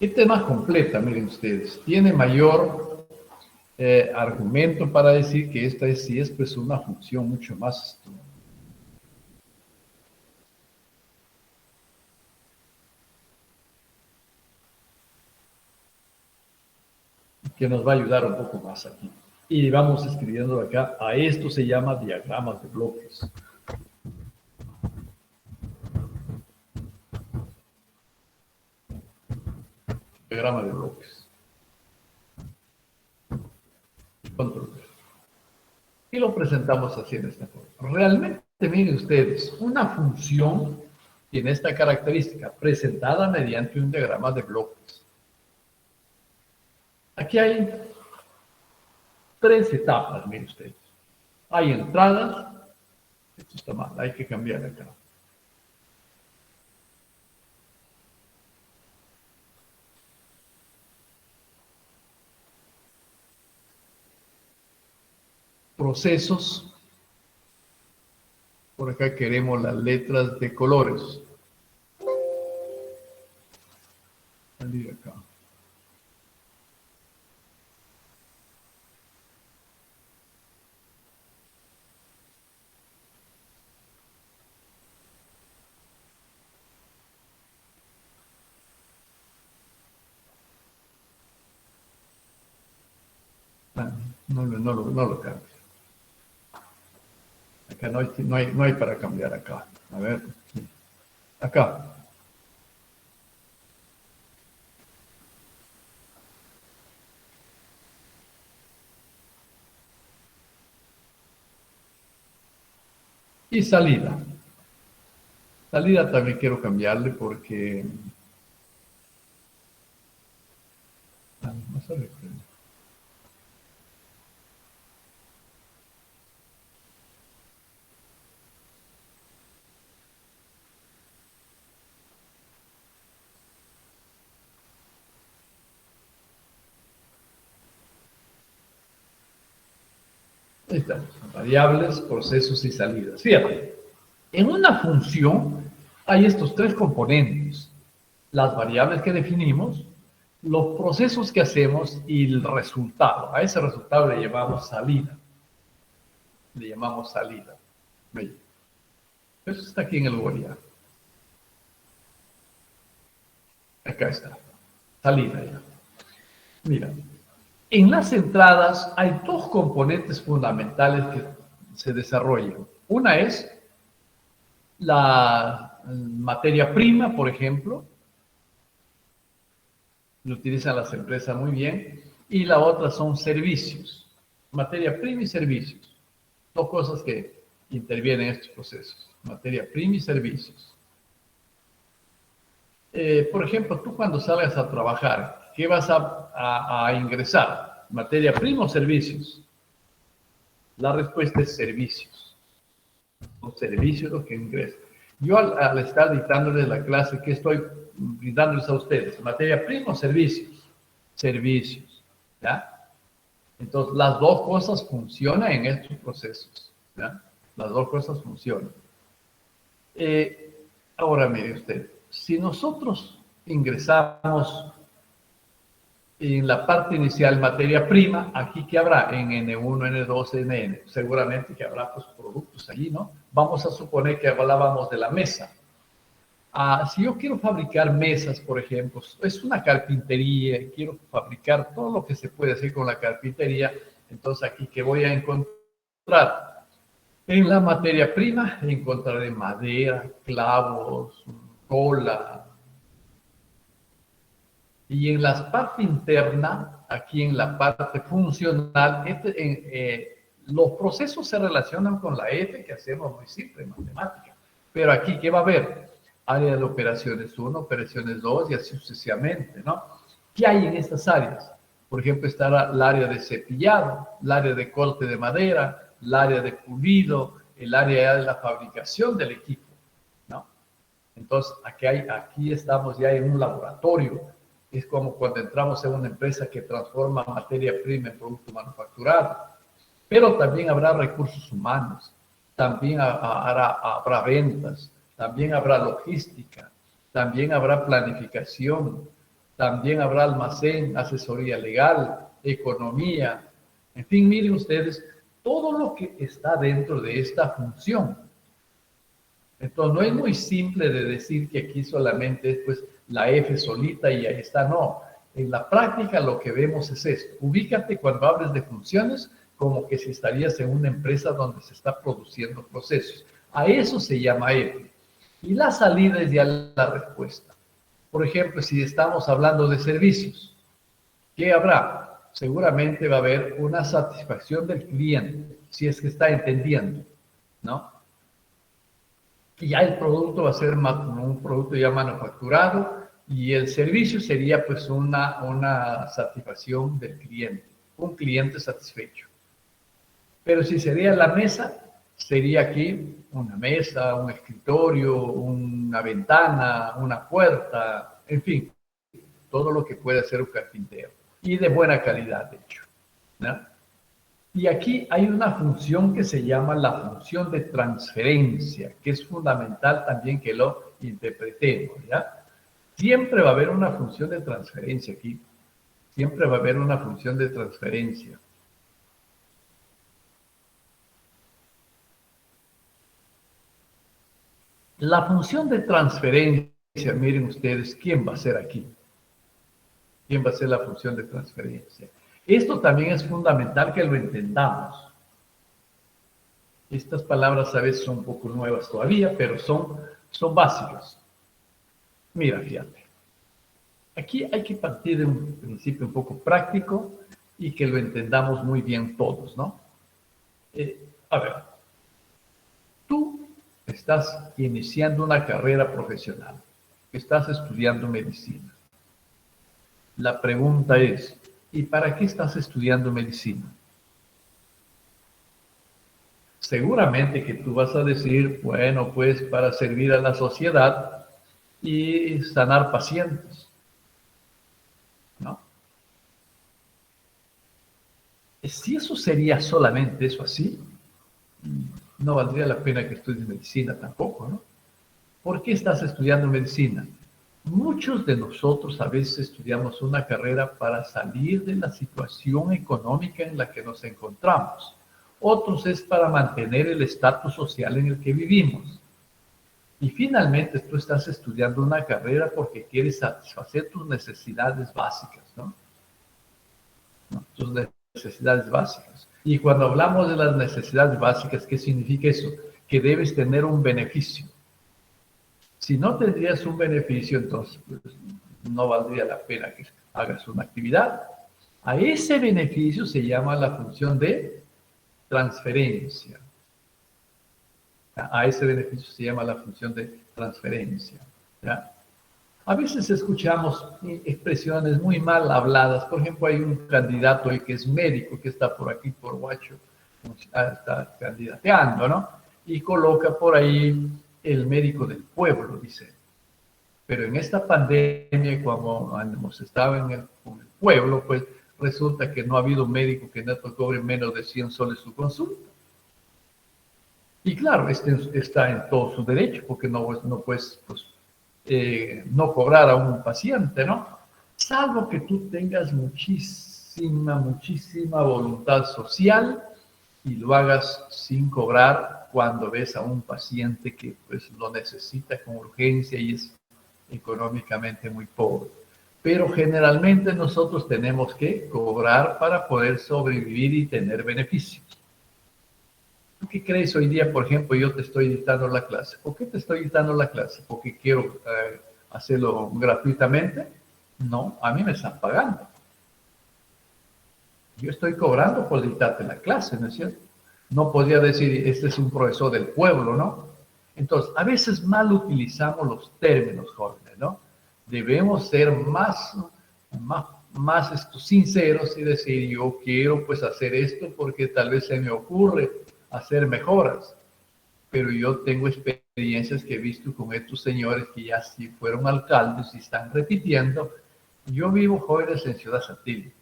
Esta es más completa, miren ustedes. Tiene mayor argumento para decir que esta es, sí es pues una función mucho más que nos va a ayudar un poco más aquí. Y vamos escribiendo acá, a esto se llama diagramas de bloques. Diagrama de bloques. Control V. Y lo presentamos así en esta forma. Realmente, miren ustedes, una función tiene esta característica, presentada mediante un diagrama de bloques. Aquí hay 3 etapas, miren ustedes. Hay entradas. Esto está mal, hay que cambiar acá. procesos. Por acá queremos las letras de colores. Salir acá. No lo cambio. Acá no hay para cambiar acá. A ver. Acá. Y salida. Salida también quiero cambiarle porque... Vamos a ver. Ahí estamos. Variables, procesos y salidas. Fíjate, en una función hay estos tres componentes. Las variables que definimos, los procesos que hacemos y el resultado. A ese resultado le llamamos salida. Le llamamos salida. ¿Ve? Eso está aquí en el Goya. Acá está. Salida ya. Mira. En las entradas hay dos componentes fundamentales que se desarrollan. Una es la materia prima, por ejemplo. Lo utilizan las empresas muy bien. Y la otra son servicios. Materia prima y servicios. Dos cosas que intervienen en estos procesos. Materia prima y servicios. Por ejemplo, tú cuando salgas a trabajar, ¿qué vas a ingresar? ¿Materia prima o servicios? La respuesta es servicios. Son servicios los que ingresan. Yo al estar dictándoles la clase, ¿qué estoy brindándoles a ustedes? ¿Materia prima o servicios? Servicios. ¿Ya? Entonces, las dos cosas funcionan en estos procesos. ¿Ya? Las dos cosas funcionan. Ahora, mire usted, si nosotros ingresamos en la parte inicial materia prima, aquí que habrá en N1, N2, Nn, seguramente que habrá pues productos allí, ¿no? Vamos a suponer que hablábamos de la mesa. Si yo quiero fabricar mesas, por ejemplo, es una carpintería, quiero fabricar todo lo que se puede hacer con la carpintería, entonces aquí que voy a encontrar en la materia prima, encontraré madera, clavos, cola. Y en la parte interna, aquí en la parte funcional, los procesos se relacionan con la F que hacemos muy simple en matemática. Pero aquí, ¿qué va a haber? Área de operaciones 1, operaciones 2 y así sucesivamente, ¿no? ¿Qué hay en estas áreas? Por ejemplo, está el área de cepillado, el área de corte de madera, el área de pulido, el área de la fabricación del equipo, ¿no? Entonces, aquí estamos ya en un laboratorio. Es como cuando entramos en una empresa que transforma materia prima en producto manufacturado. Pero también habrá recursos humanos, también habrá ventas, también habrá logística, también habrá planificación, también habrá almacén, asesoría legal, economía. En fin, miren ustedes, todo lo que está dentro de esta función. Entonces, no es muy simple de decir que aquí solamente es pues, la F solita y ahí está, no. En la práctica lo que vemos es esto. Ubícate cuando hables de funciones como que si estarías en una empresa donde se está produciendo procesos. A eso se llama F. Y la salida es ya la respuesta. Por ejemplo, si estamos hablando de servicios, ¿qué habrá? Seguramente va a haber una satisfacción del cliente, si es que está entendiendo, ¿no? Y ya el producto va a ser un producto ya manufacturado y el servicio sería pues una satisfacción del cliente, un cliente satisfecho. Pero si sería la mesa, sería aquí una mesa, un escritorio, una ventana, una puerta, en fin, todo lo que puede hacer un carpintero. Y de buena calidad, de hecho, ¿no? Y aquí hay una función que se llama la función de transferencia, que es fundamental también que lo interpretemos, ¿ya? Siempre va a haber una función de transferencia aquí. Siempre va a haber una función de transferencia. La función de transferencia, miren ustedes, ¿quién va a ser aquí? ¿Quién va a ser la función de transferencia? Esto también es fundamental que lo entendamos. Estas palabras a veces son un poco nuevas todavía, pero son básicas. Mira, fíjate. Aquí hay que partir de un principio un poco práctico y que lo entendamos muy bien todos, ¿no? A ver, tú estás iniciando una carrera profesional, estás estudiando medicina. La pregunta es, ¿y para qué estás estudiando medicina? Seguramente que tú vas a decir, bueno, pues para servir a la sociedad y sanar pacientes, ¿no? Si eso sería solamente eso así, no valdría la pena que estudies medicina tampoco, ¿no? ¿Por qué estás estudiando medicina? Muchos de nosotros a veces estudiamos una carrera para salir de la situación económica en la que nos encontramos. Otros es para mantener el estatus social en el que vivimos. Y finalmente tú estás estudiando una carrera porque quieres satisfacer tus necesidades básicas, ¿no? Tus necesidades básicas. Y cuando hablamos de las necesidades básicas, ¿qué significa eso? Que debes tener un beneficio. Si no tendrías un beneficio, entonces pues, no valdría la pena que hagas una actividad. A ese beneficio se llama la función de transferencia. A ese beneficio se llama la función de transferencia, ¿ya? A veces escuchamos expresiones muy mal habladas. Por ejemplo, hay un candidato el que es médico, que está por aquí, por Huacho, está candidateando, ¿no? Y coloca por ahí el médico del pueblo, dice. Pero en esta pandemia, cuando hemos estado en el pueblo, pues resulta que no ha habido un médico que no cobre menos de 100 soles su consulta. Y claro, este está en todo su derecho, porque no puedes pues, no cobrar a un paciente, ¿no? Salvo que tú tengas muchísima voluntad social y lo hagas sin cobrar cuando ves a un paciente que pues lo necesita con urgencia y es económicamente muy pobre. Pero generalmente nosotros tenemos que cobrar para poder sobrevivir y tener beneficios. ¿Tú qué crees hoy día, por ejemplo, yo te estoy dictando la clase? ¿Por qué te estoy dictando la clase? ¿Porque quiero hacerlo gratuitamente? No, a mí me están pagando. Yo estoy cobrando por dictarte la clase, ¿no es cierto? No podría decir, este es un profesor del pueblo, ¿no? Entonces, a veces mal utilizamos los términos, jóvenes, ¿no? Debemos ser más sinceros y decir, yo quiero pues hacer esto porque tal vez se me ocurre hacer mejoras, pero yo tengo experiencias que he visto con estos señores que ya sí fueron alcaldes y están repitiendo. Yo vivo, jóvenes, en Ciudad Satélite,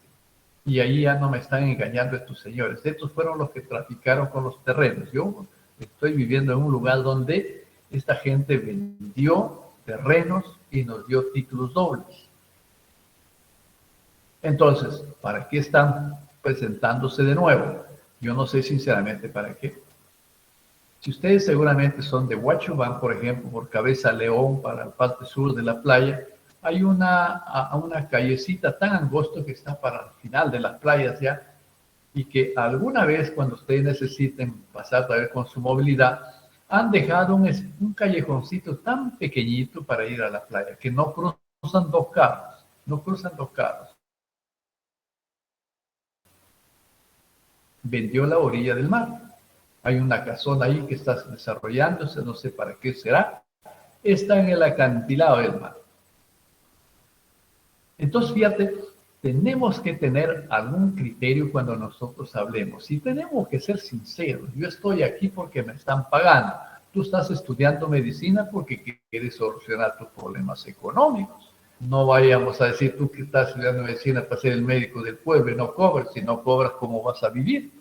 y ahí ya no me están engañando estos señores. Estos fueron los que traficaron con los terrenos. Yo estoy viviendo en un lugar donde esta gente vendió terrenos y nos dio títulos dobles. Entonces, ¿para qué están presentándose de nuevo? Yo no sé sinceramente para qué. Si ustedes seguramente son de Huacho, van por ejemplo por Cabeza León para la parte sur de la playa, hay una callecita tan angosta que está para el final de las playas ya, y que alguna vez cuando ustedes necesiten pasar a ver con su movilidad, han dejado un callejoncito tan pequeñito para ir a la playa, que no cruzan dos carros, no cruzan dos carros. Vendió la orilla del mar. Hay una casona ahí que está desarrollándose, no sé para qué será. Está en el acantilado del mar. Entonces, fíjate, tenemos que tener algún criterio cuando nosotros hablemos. Y tenemos que ser sinceros. Yo estoy aquí porque me están pagando. Tú estás estudiando medicina porque quieres solucionar tus problemas económicos. No vayamos a decir tú que estás estudiando medicina para ser el médico del pueblo y no cobras. Si no cobras, ¿cómo vas a vivir?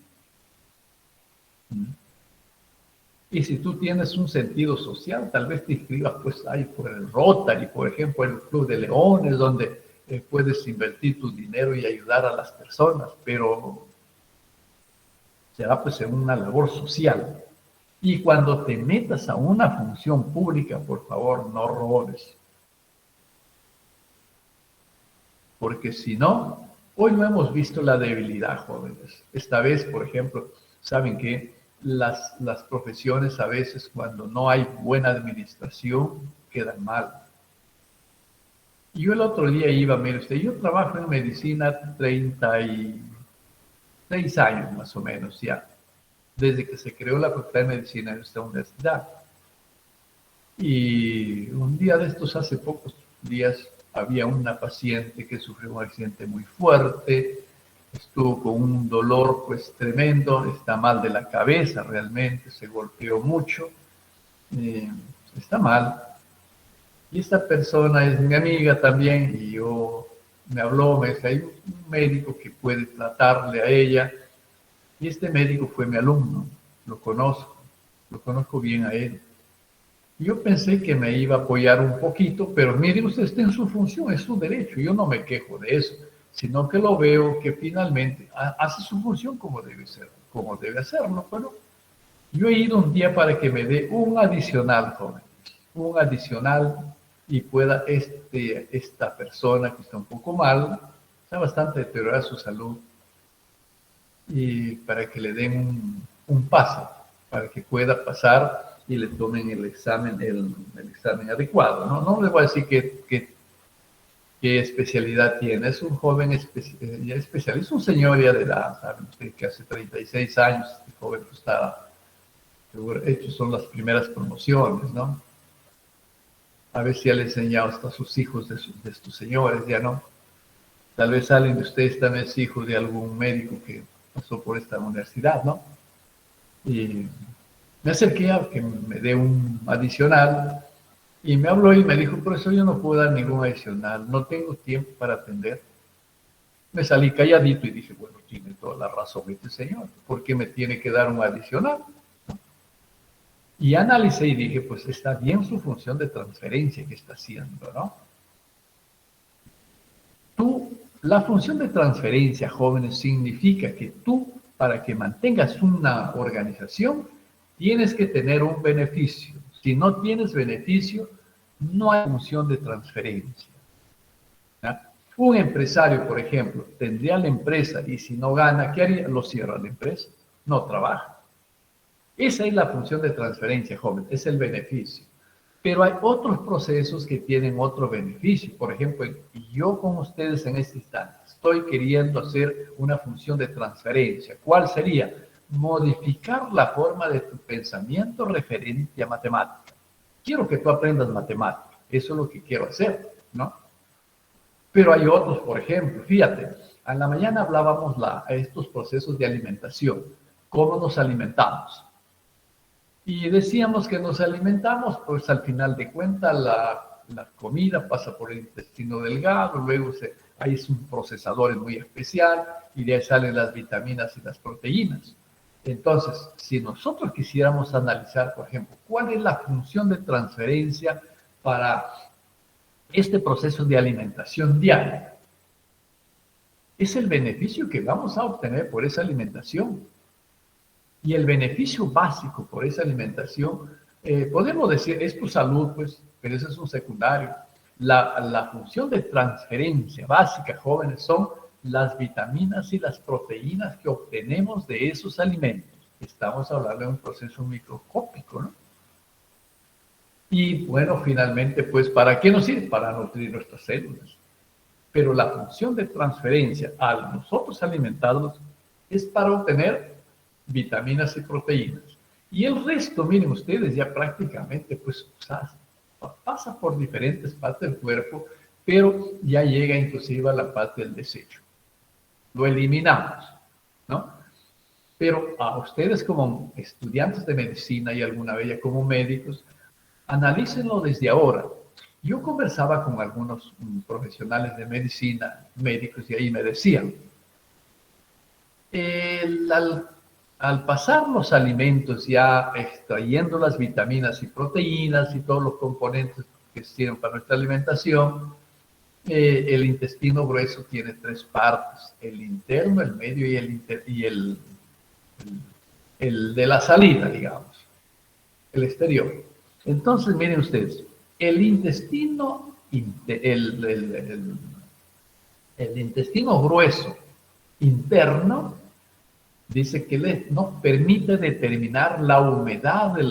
¿Mm? Y si tú tienes un sentido social, tal vez te inscribas pues ahí por el Rotary, por ejemplo, el Club de Leones, donde puedes invertir tu dinero y ayudar a las personas, pero será pues en una labor social. Y cuando te metas a una función pública, por favor, no robes. Porque si no, hoy no hemos visto la debilidad, jóvenes. Esta vez, por ejemplo, ¿saben qué? Las profesiones a veces cuando no hay buena administración quedan mal. Yo el otro día iba, mire usted, yo trabajo en medicina 36 años más o menos ya, desde que se creó la Facultad de Medicina en esta universidad. Y un día de estos, hace pocos días, había una paciente que sufrió un accidente muy fuerte, estuvo con un dolor pues tremendo, está mal de la cabeza realmente, se golpeó mucho, está mal. Y esta persona es mi amiga también y me habló, me dice, hay un médico que puede tratarle a ella. Y este médico fue mi alumno, lo conozco bien a él. Yo pensé que me iba a apoyar un poquito, pero mire, usted está en su función, es su derecho, yo no me quejo de eso, sino que lo veo que finalmente hace su función como debe ser, como debe hacerlo. Bueno, yo he ido un día para que me dé un adicional, joven, un adicional y pueda esta persona que está un poco mal, está bastante deteriorada su salud, y para que le den un pase, para que pueda pasar y le tomen el examen adecuado. No le voy a decir qué especialidad tiene. Es un joven ya especial, es un señor ya de edad, ¿saben? Que hace 36 años, este joven pues, estaba, seguro, hechos son las primeras promociones, ¿no? A ver si ya le he enseñado hasta a sus hijos de estos señores, ya no. Tal vez salen de ustedes también es hijo de algún médico que pasó por esta universidad, ¿no? Y me acerqué a que me dé un adicional y me habló y me dijo, profesor, yo no puedo dar ningún adicional, no tengo tiempo para atender. Me salí calladito y dije, bueno, tiene toda la razón este señor, ¿por qué me tiene que dar un adicional? Y analicé y dije, pues está bien su función de transferencia que está haciendo, ¿no? La función de transferencia, jóvenes, significa que tú, para que mantengas una organización, tienes que tener un beneficio. Si no tienes beneficio, no hay función de transferencia. ¿Ya? Un empresario, por ejemplo, tendría la empresa y si no gana, ¿qué haría? Lo cierra la empresa, no trabaja. Esa es la función de transferencia, joven, es el beneficio. Pero hay otros procesos que tienen otro beneficio. Por ejemplo, yo con ustedes en este instante estoy queriendo hacer una función de transferencia. ¿Cuál sería? Modificar la forma de tu pensamiento referente a matemática. Quiero que tú aprendas matemática. Eso es lo que quiero hacer, ¿no? Pero hay otros, por ejemplo, fíjate, a la mañana hablábamos de estos procesos de alimentación. ¿Cómo nos alimentamos? Y decíamos que nos alimentamos, pues al final de cuentas la comida pasa por el intestino delgado, luego ahí es un procesador muy especial y de ahí salen las vitaminas y las proteínas. Entonces, si nosotros quisiéramos analizar, por ejemplo, cuál es la función de transferencia para este proceso de alimentación diaria, es el beneficio que vamos a obtener por esa alimentación. Y el beneficio básico por esa alimentación, podemos decir, es tu salud, pues, pero eso es un secundario. La función de transferencia básica, jóvenes, son las vitaminas y las proteínas que obtenemos de esos alimentos. Estamos hablando de un proceso microscópico, ¿no? Y bueno, finalmente, pues, ¿para qué nos sirve? Para nutrir nuestras células. Pero la función de transferencia al nosotros alimentarnos es para obtener vitaminas y proteínas. Y el resto, miren ustedes, ya prácticamente pues pasa por diferentes partes del cuerpo, pero ya llega inclusive a la parte del desecho. Lo eliminamos, ¿no? Pero a ustedes como estudiantes de medicina y alguna vez ya como médicos, analícenlo desde ahora. Yo conversaba con algunos profesionales de medicina, médicos, y ahí me decían, al pasar los alimentos ya extrayendo las vitaminas y proteínas y todos los componentes que sirven para nuestra alimentación, el intestino grueso tiene tres partes: el interno, el medio y el de la salida, digamos, el exterior. Entonces, miren ustedes, el intestino, el intestino grueso interno dice que nos permite determinar la humedad de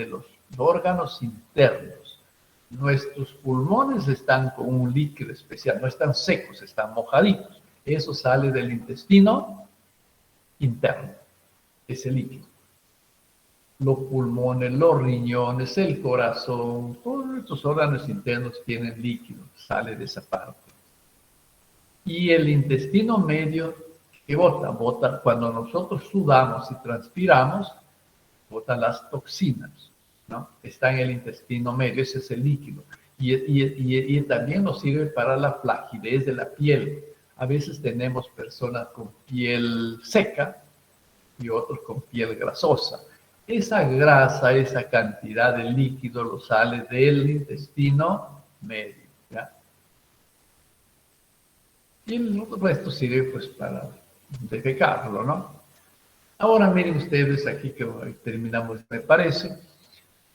los órganos internos. Nuestros pulmones están con un líquido especial, no están secos, están mojaditos. Eso sale del intestino interno, ese líquido. Los pulmones, los riñones, el corazón, todos estos órganos internos tienen líquido, sale de esa parte. Y el intestino medio, ¿qué bota? Cuando nosotros sudamos y transpiramos, botan las toxinas, ¿no? Está en el intestino medio, ese es el líquido. Y también nos sirve para la flagidez de la piel. A veces tenemos personas con piel seca y otros con piel grasosa. Esa grasa, esa cantidad de líquido lo sale del intestino medio, ¿ya? Y el resto sirve pues para defecarlo, ¿no? Ahora miren ustedes aquí que terminamos, me parece,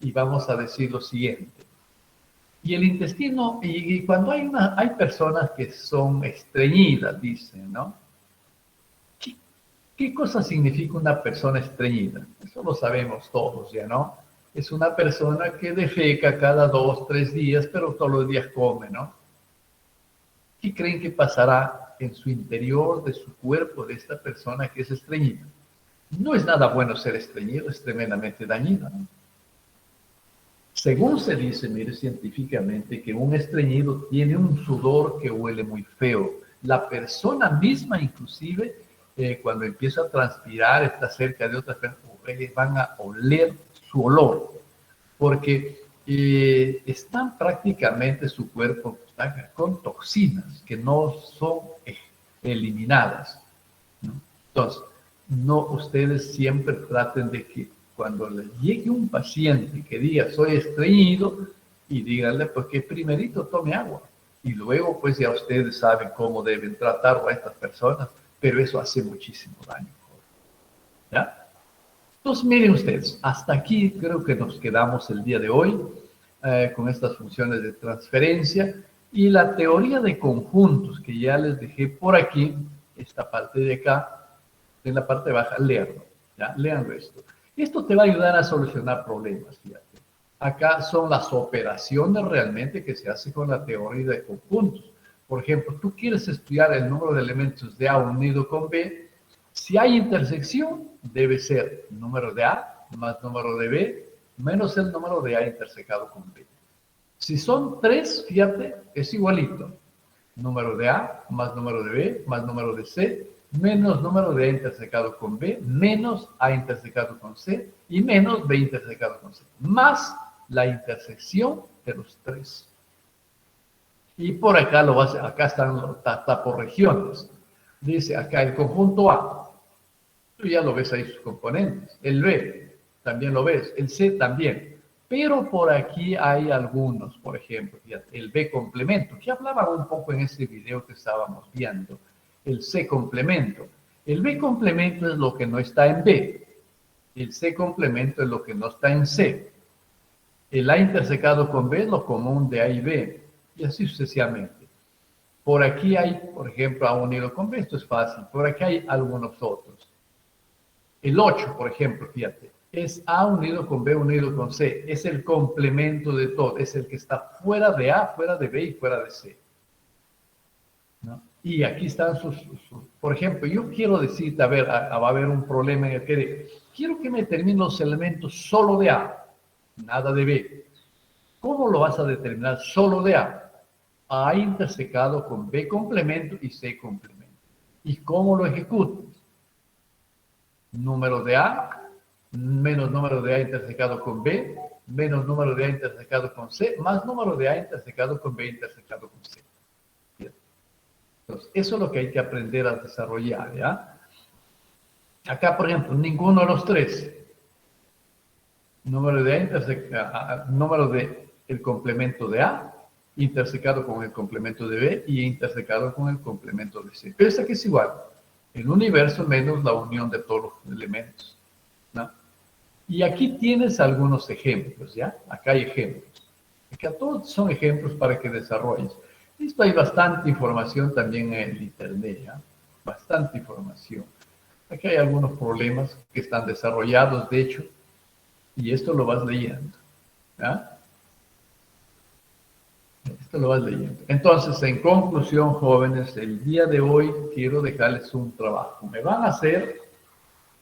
y vamos a decir lo siguiente. Y el intestino, y cuando hay personas que son estreñidas, dicen, ¿no? ¿Qué cosa significa una persona estreñida? Eso lo sabemos todos ya, ¿no? Es una persona que defeca cada 2, 3 días, pero todos los días come, ¿no? ¿Qué creen que pasará en su interior, de su cuerpo, de esta persona que es estreñida? No es nada bueno ser estreñido, es tremendamente dañino, ¿no? Según se dice, mire, científicamente, que un estreñido tiene un sudor que huele muy feo. La persona misma, inclusive, cuando empieza a transpirar, está cerca de otras personas, van a oler su olor, porque están prácticamente su cuerpo con toxinas que no son eliminadas, ¿no? Entonces, ustedes siempre traten de que cuando les llegue un paciente que diga soy estreñido, y díganle pues que primerito tome agua, y luego pues ya ustedes saben cómo deben tratar a estas personas, pero eso hace muchísimo daño, ¿ya? Entonces miren ustedes, hasta aquí creo que nos quedamos el día de hoy con estas funciones de transferencia y la teoría de conjuntos que ya les dejé por aquí, esta parte de acá, en la parte baja, leanlo, ¿ya? Leanlo esto. Esto te va a ayudar a solucionar problemas, fíjate. Acá son las operaciones realmente que se hacen con la teoría de conjuntos. Por ejemplo, tú quieres estudiar el número de elementos de A unido con B. Si hay intersección, debe ser número de A más número de B menos el número de A intersecado con B. Si son 3, fíjate, es igualito. Número de A más número de B más número de C menos número de A intersecado con B, menos A intersecado con C, y menos B intersecado con C, más la intersección de los 3. Y por acá acá está por regiones. Dice acá el conjunto A, tú ya lo ves ahí sus componentes. El B, también lo ves. El C también. Pero por aquí hay algunos, por ejemplo, fíjate, el B complemento, que hablaba un poco en ese video que estábamos viendo. El C complemento. El B complemento es lo que no está en B. El C complemento es lo que no está en C. El A intersecado con B es lo común de A y B. Y así sucesivamente. Por aquí hay, por ejemplo, A unido con B. Esto es fácil. Por aquí hay algunos otros. El 8, por ejemplo, fíjate. Es A unido con B unido con C. Es el complemento de todo. Es el que está fuera de A, fuera de B y fuera de C, ¿no? Y aquí están por ejemplo, yo quiero decirte, a ver, va a haber un problema en el que quiero que me determinen los elementos solo de A, nada de B. ¿Cómo lo vas a determinar solo de A? A intersecado con B complemento y C complemento. ¿Y cómo lo ejecutas? Número de A menos número de A intersecado con B menos número de A intersecado con C más número de A intersecado con B intersecado con C. Entonces, eso es lo que hay que aprender a desarrollar, ¿ya? Acá, por ejemplo, ninguno de los tres. Número de número de el complemento de A, intersecado con el complemento de B y intersecado con el complemento de C. Pero que es igual. El universo menos la unión de todos los elementos, ¿no? Y aquí tienes algunos ejemplos, ¿ya? Acá hay ejemplos. Acá todos son ejemplos para que desarrolles. Esto hay bastante información también en el internet, ¿ya? Bastante información. Aquí hay algunos problemas que están desarrollados, de hecho, y esto lo vas leyendo, ¿ya? Esto lo vas leyendo. Entonces, en conclusión, jóvenes, el día de hoy quiero dejarles un trabajo. Me van a hacer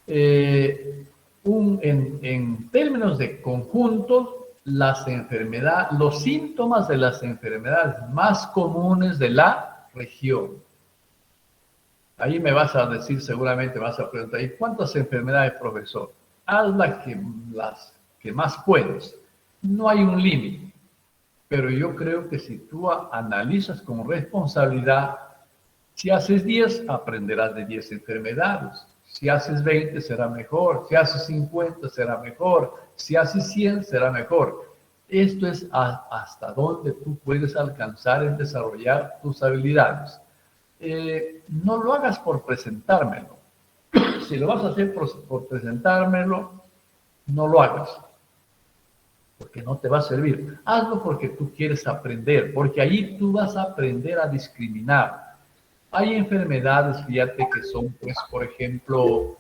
en términos de conjunto, los síntomas de las enfermedades más comunes de la región. Ahí me vas a decir, seguramente vas a preguntar, ¿y cuántas enfermedades, profesor? Haz las que más puedes. No hay un límite. Pero yo creo que si tú analizas con responsabilidad, si haces 10, aprenderás de 10 enfermedades. Si haces 20, será mejor. Si haces 50, será mejor. Si haces 100, será mejor. Esto es hasta donde tú puedes alcanzar en desarrollar tus habilidades. No lo hagas por presentármelo. Si lo vas a hacer por presentármelo, no lo hagas, porque no te va a servir. Hazlo porque tú quieres aprender, porque ahí tú vas a aprender a discriminar. Hay enfermedades, fíjate, que son, pues, por ejemplo,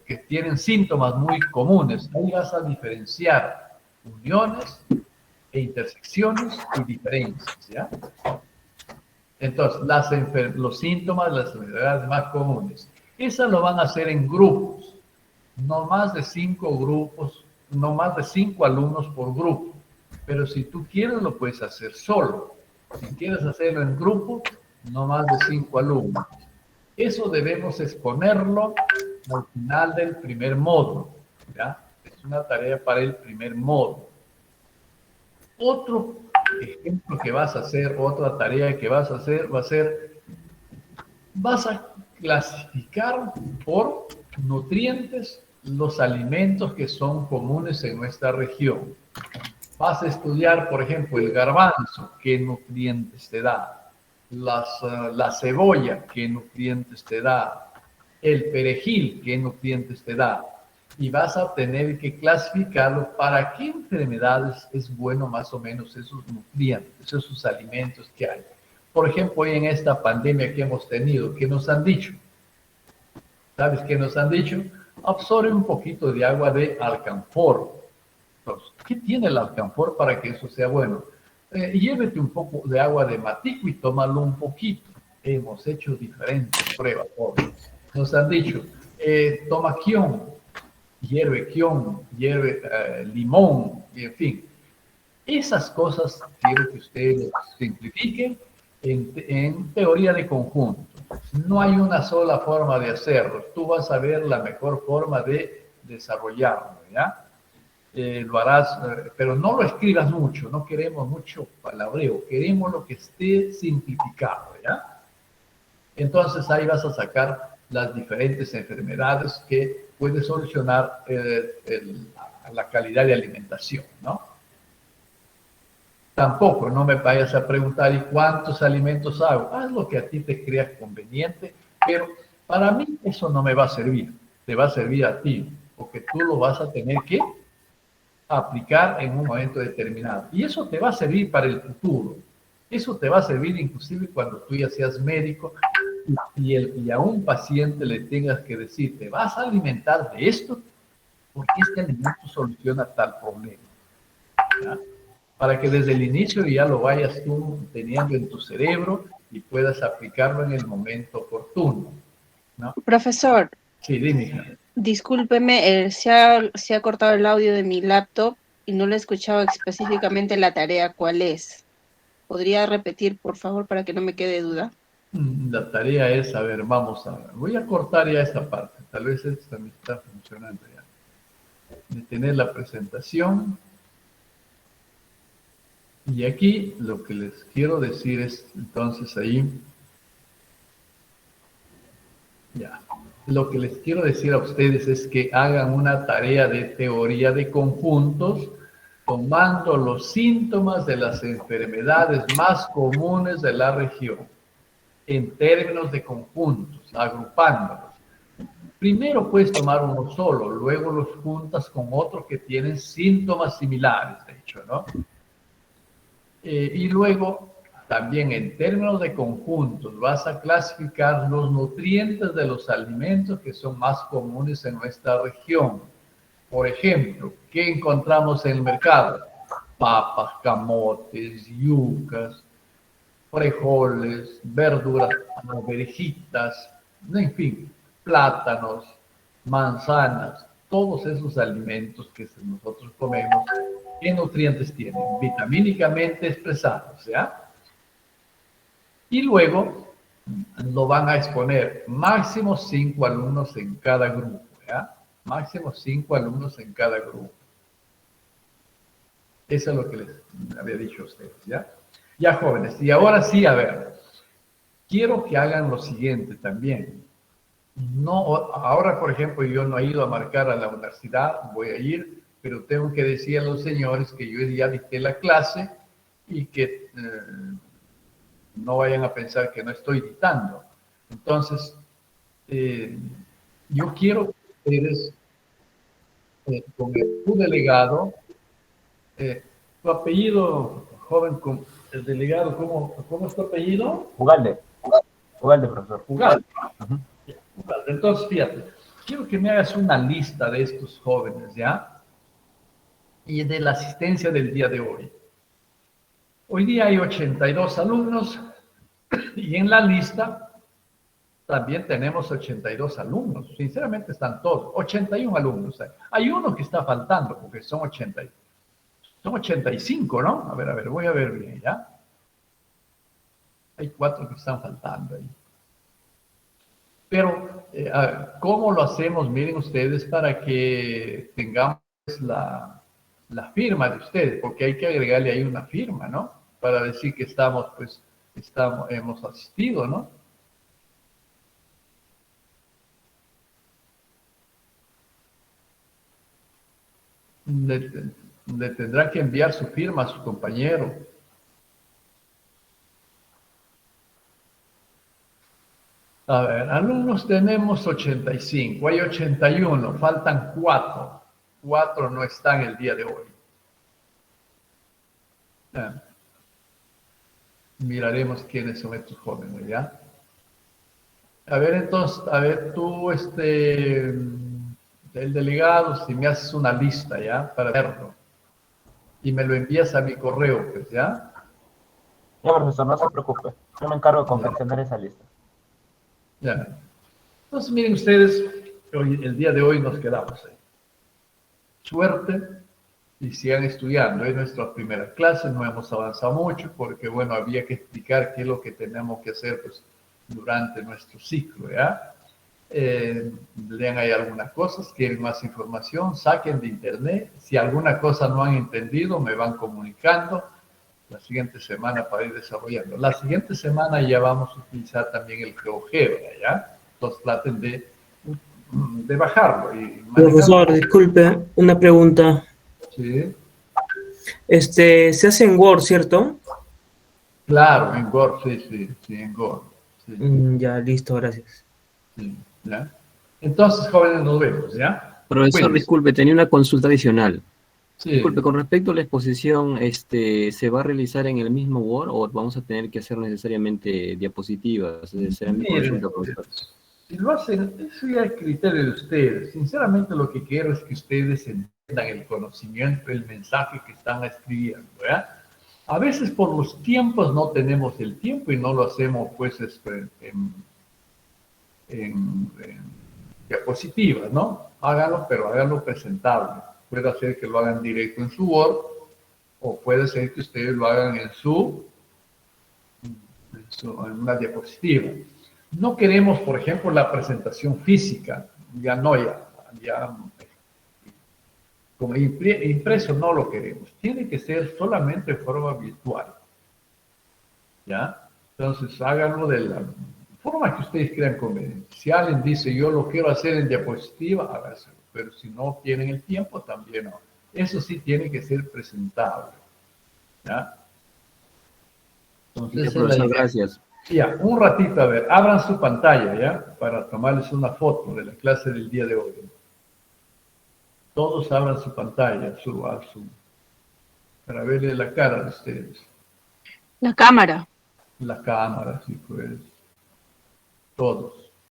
que tienen síntomas muy comunes. Ahí vas a diferenciar uniones e intersecciones y diferencias, ¿ya? Entonces, los síntomas de las enfermedades más comunes. Esas lo van a hacer en grupos, no más de 5 grupos, no más de 5 alumnos por grupo. Pero si tú quieres, lo puedes hacer solo. Si quieres hacerlo en grupo, no más de 5 alumnos. Eso debemos exponerlo al final del primer módulo, ¿ya? Es una tarea para el primer módulo. Otro ejemplo que vas a hacer, otra tarea que vas a hacer, vas a clasificar por nutrientes los alimentos que son comunes en nuestra región. Vas a estudiar, por ejemplo, el garbanzo, qué nutrientes te da, la cebolla, qué nutrientes te da, el perejil, qué nutrientes te da, y vas a tener que clasificarlo para qué enfermedades es bueno más o menos esos nutrientes, esos alimentos que hay. Por ejemplo, hoy en esta pandemia que hemos tenido, ¿qué nos han dicho? ¿Sabes qué nos han dicho? Absorbe un poquito de agua de alcanfor. Entonces, ¿qué tiene el alcanfor para que eso sea bueno? Llévete un poco de agua de matico y tómalo un poquito. Hemos hecho diferentes pruebas. Nos han dicho, toma quión, hierve limón, y en fin. Esas cosas quiero que ustedes simplifiquen en teoría de conjunto. No hay una sola forma de hacerlo. Tú vas a ver la mejor forma de desarrollarlo, ¿ya? Lo harás, pero no lo escribas mucho. No queremos mucho palabreo. Queremos lo que esté simplificado, ¿ya? Entonces ahí vas a sacar las diferentes enfermedades que puede solucionar la calidad de alimentación, ¿no? Tampoco, no me vayas a preguntar ¿y cuántos alimentos hago? Haz lo que a ti te creas conveniente, pero para mí eso no me va a servir. Te va a servir a ti, porque tú lo vas a tener que aplicar en un momento determinado. Y eso te va a servir para el futuro. Eso te va a servir inclusive cuando tú ya seas médico y a un paciente le tengas que decir, ¿te vas a alimentar de esto? Porque este alimento soluciona tal problema, ¿ya? Para que desde el inicio ya lo vayas tú teniendo en tu cerebro y puedas aplicarlo en el momento oportuno, ¿no? Profesor, Sí, dime, hija. discúlpeme, se ha cortado el audio de mi laptop y no le he escuchado específicamente la tarea cuál es. ¿Podría repetir, por favor, para que no me quede duda? La tarea es, a ver, vamos a ver. Voy a cortar ya esta parte. Tal vez esta me está funcionando ya. Detener la presentación. Y aquí lo que les quiero decir es, entonces ahí, ya. lo que les quiero decir a ustedes es que hagan una tarea de teoría de conjuntos, tomando los síntomas de las enfermedades más comunes de la región, en términos de conjuntos, agrupándolos. Primero puedes tomar uno solo, luego los juntas con otros que tienen síntomas similares, de hecho, ¿no? Y luego, también en términos de conjuntos, vas a clasificar los nutrientes de los alimentos que son más comunes en nuestra región. Por ejemplo, ¿qué encontramos en el mercado? Papas, camotes, yucas, frijoles, verduras, berenjitas, en fin, plátanos, manzanas, todos esos alimentos que nosotros comemos, ¿qué nutrientes tienen? Vitamínicamente expresados, ¿ya? Y luego lo van a exponer máximo 5 alumnos en cada grupo, ¿ya? Máximo 5 alumnos en cada grupo. Eso es lo que les había dicho a ustedes, ¿ya? Ya, jóvenes, y ahora sí, a ver, quiero que hagan lo siguiente también. No, ahora, por ejemplo, yo no he ido a marcar a la universidad, voy a ir, pero tengo que decir a los señores que yo ya dicté la clase y que no vayan a pensar que no estoy dictando. Entonces, yo quiero que ustedes, con tu delegado, tu apellido, joven, el delegado, ¿cómo es tu apellido? Ugalde. Ugalde, profesor. Ugalde. Entonces, fíjate, quiero que me hagas una lista de estos jóvenes, ¿ya? Y de la asistencia del día de hoy. Hoy día hay 82 alumnos y en la lista también tenemos 82 alumnos. Sinceramente están todos, 81 alumnos. Hay uno que está faltando porque son 85, ¿no? A ver, voy a ver bien, ¿ya? Hay 4 que están faltando ahí. Pero, ¿cómo lo hacemos? Miren ustedes, para que tengamos la firma de ustedes, porque hay que agregarle ahí una firma, ¿no? Para decir que hemos asistido, ¿no? Le tendrá que enviar su firma a su compañero. A ver, alumnos tenemos 85, hay 81, faltan 4. 4 no están el día de hoy. Miraremos quiénes son estos jóvenes, ¿ya? A ver, entonces, a ver, tú, el delegado, si me haces una lista, ¿ya? Para verlo. Y me lo envías a mi correo, pues, ¿ya? Ya, profesor, no se preocupe. Yo me encargo de confeccionar esa lista. Ya. Entonces, miren ustedes, el día de hoy nos quedamos ahí. Suerte y sigan estudiando. Es nuestra primera clase, no hemos avanzado mucho porque, bueno, había que explicar qué es lo que tenemos que hacer pues, durante nuestro ciclo, ¿ya? Lean ahí algunas cosas, quieren más información, saquen de internet. Si alguna cosa no han entendido, me van comunicando la siguiente semana para ir desarrollando. La siguiente semana ya vamos a utilizar también el GeoGebra, ¿ya? Entonces traten de bajarlo. Profesor, disculpe, una pregunta. Sí. Se hace en Word, ¿cierto? Claro, en Word, sí, en Word. Sí. Ya, listo, gracias. Sí, ¿ya? Entonces, jóvenes, nos vemos, ¿ya? Profesor, Cuídense. disculpe, tenía una consulta adicional. Sí. Disculpe, con respecto a la exposición, ¿se va a realizar en el mismo Word o vamos a tener que hacer necesariamente diapositivas? Será mi Miren, consulta, profesor. si lo hacen, eso ya es criterio de ustedes. Sinceramente, lo que quiero es que ustedes entiendan el conocimiento, el mensaje que están escribiendo, ¿ya? A veces por los tiempos no tenemos el tiempo y no lo hacemos, pues, en diapositivas, ¿no? Háganlo, pero háganlo presentable. Puede ser que lo hagan directo en su Word o puede ser que ustedes lo hagan en una diapositiva. No queremos, por ejemplo, la presentación física. Ya como impreso no lo queremos. Tiene que ser solamente de forma virtual. ¿Ya? Entonces háganlo de la forma que ustedes crean conveniente. Si alguien dice, yo lo quiero hacer en diapositiva, hágaselo. Pero si no tienen el tiempo, también no. Eso sí tiene que ser presentable. ¿Ya? Entonces, Ya, esa es la profesor, idea. gracias. Ya, un ratito, a ver, abran su pantalla, ¿ya? Para tomarles una foto de la clase del día de hoy. Todos abran su pantalla, para verle la cara de ustedes. La cámara. La cámara, sí, pues. Todos.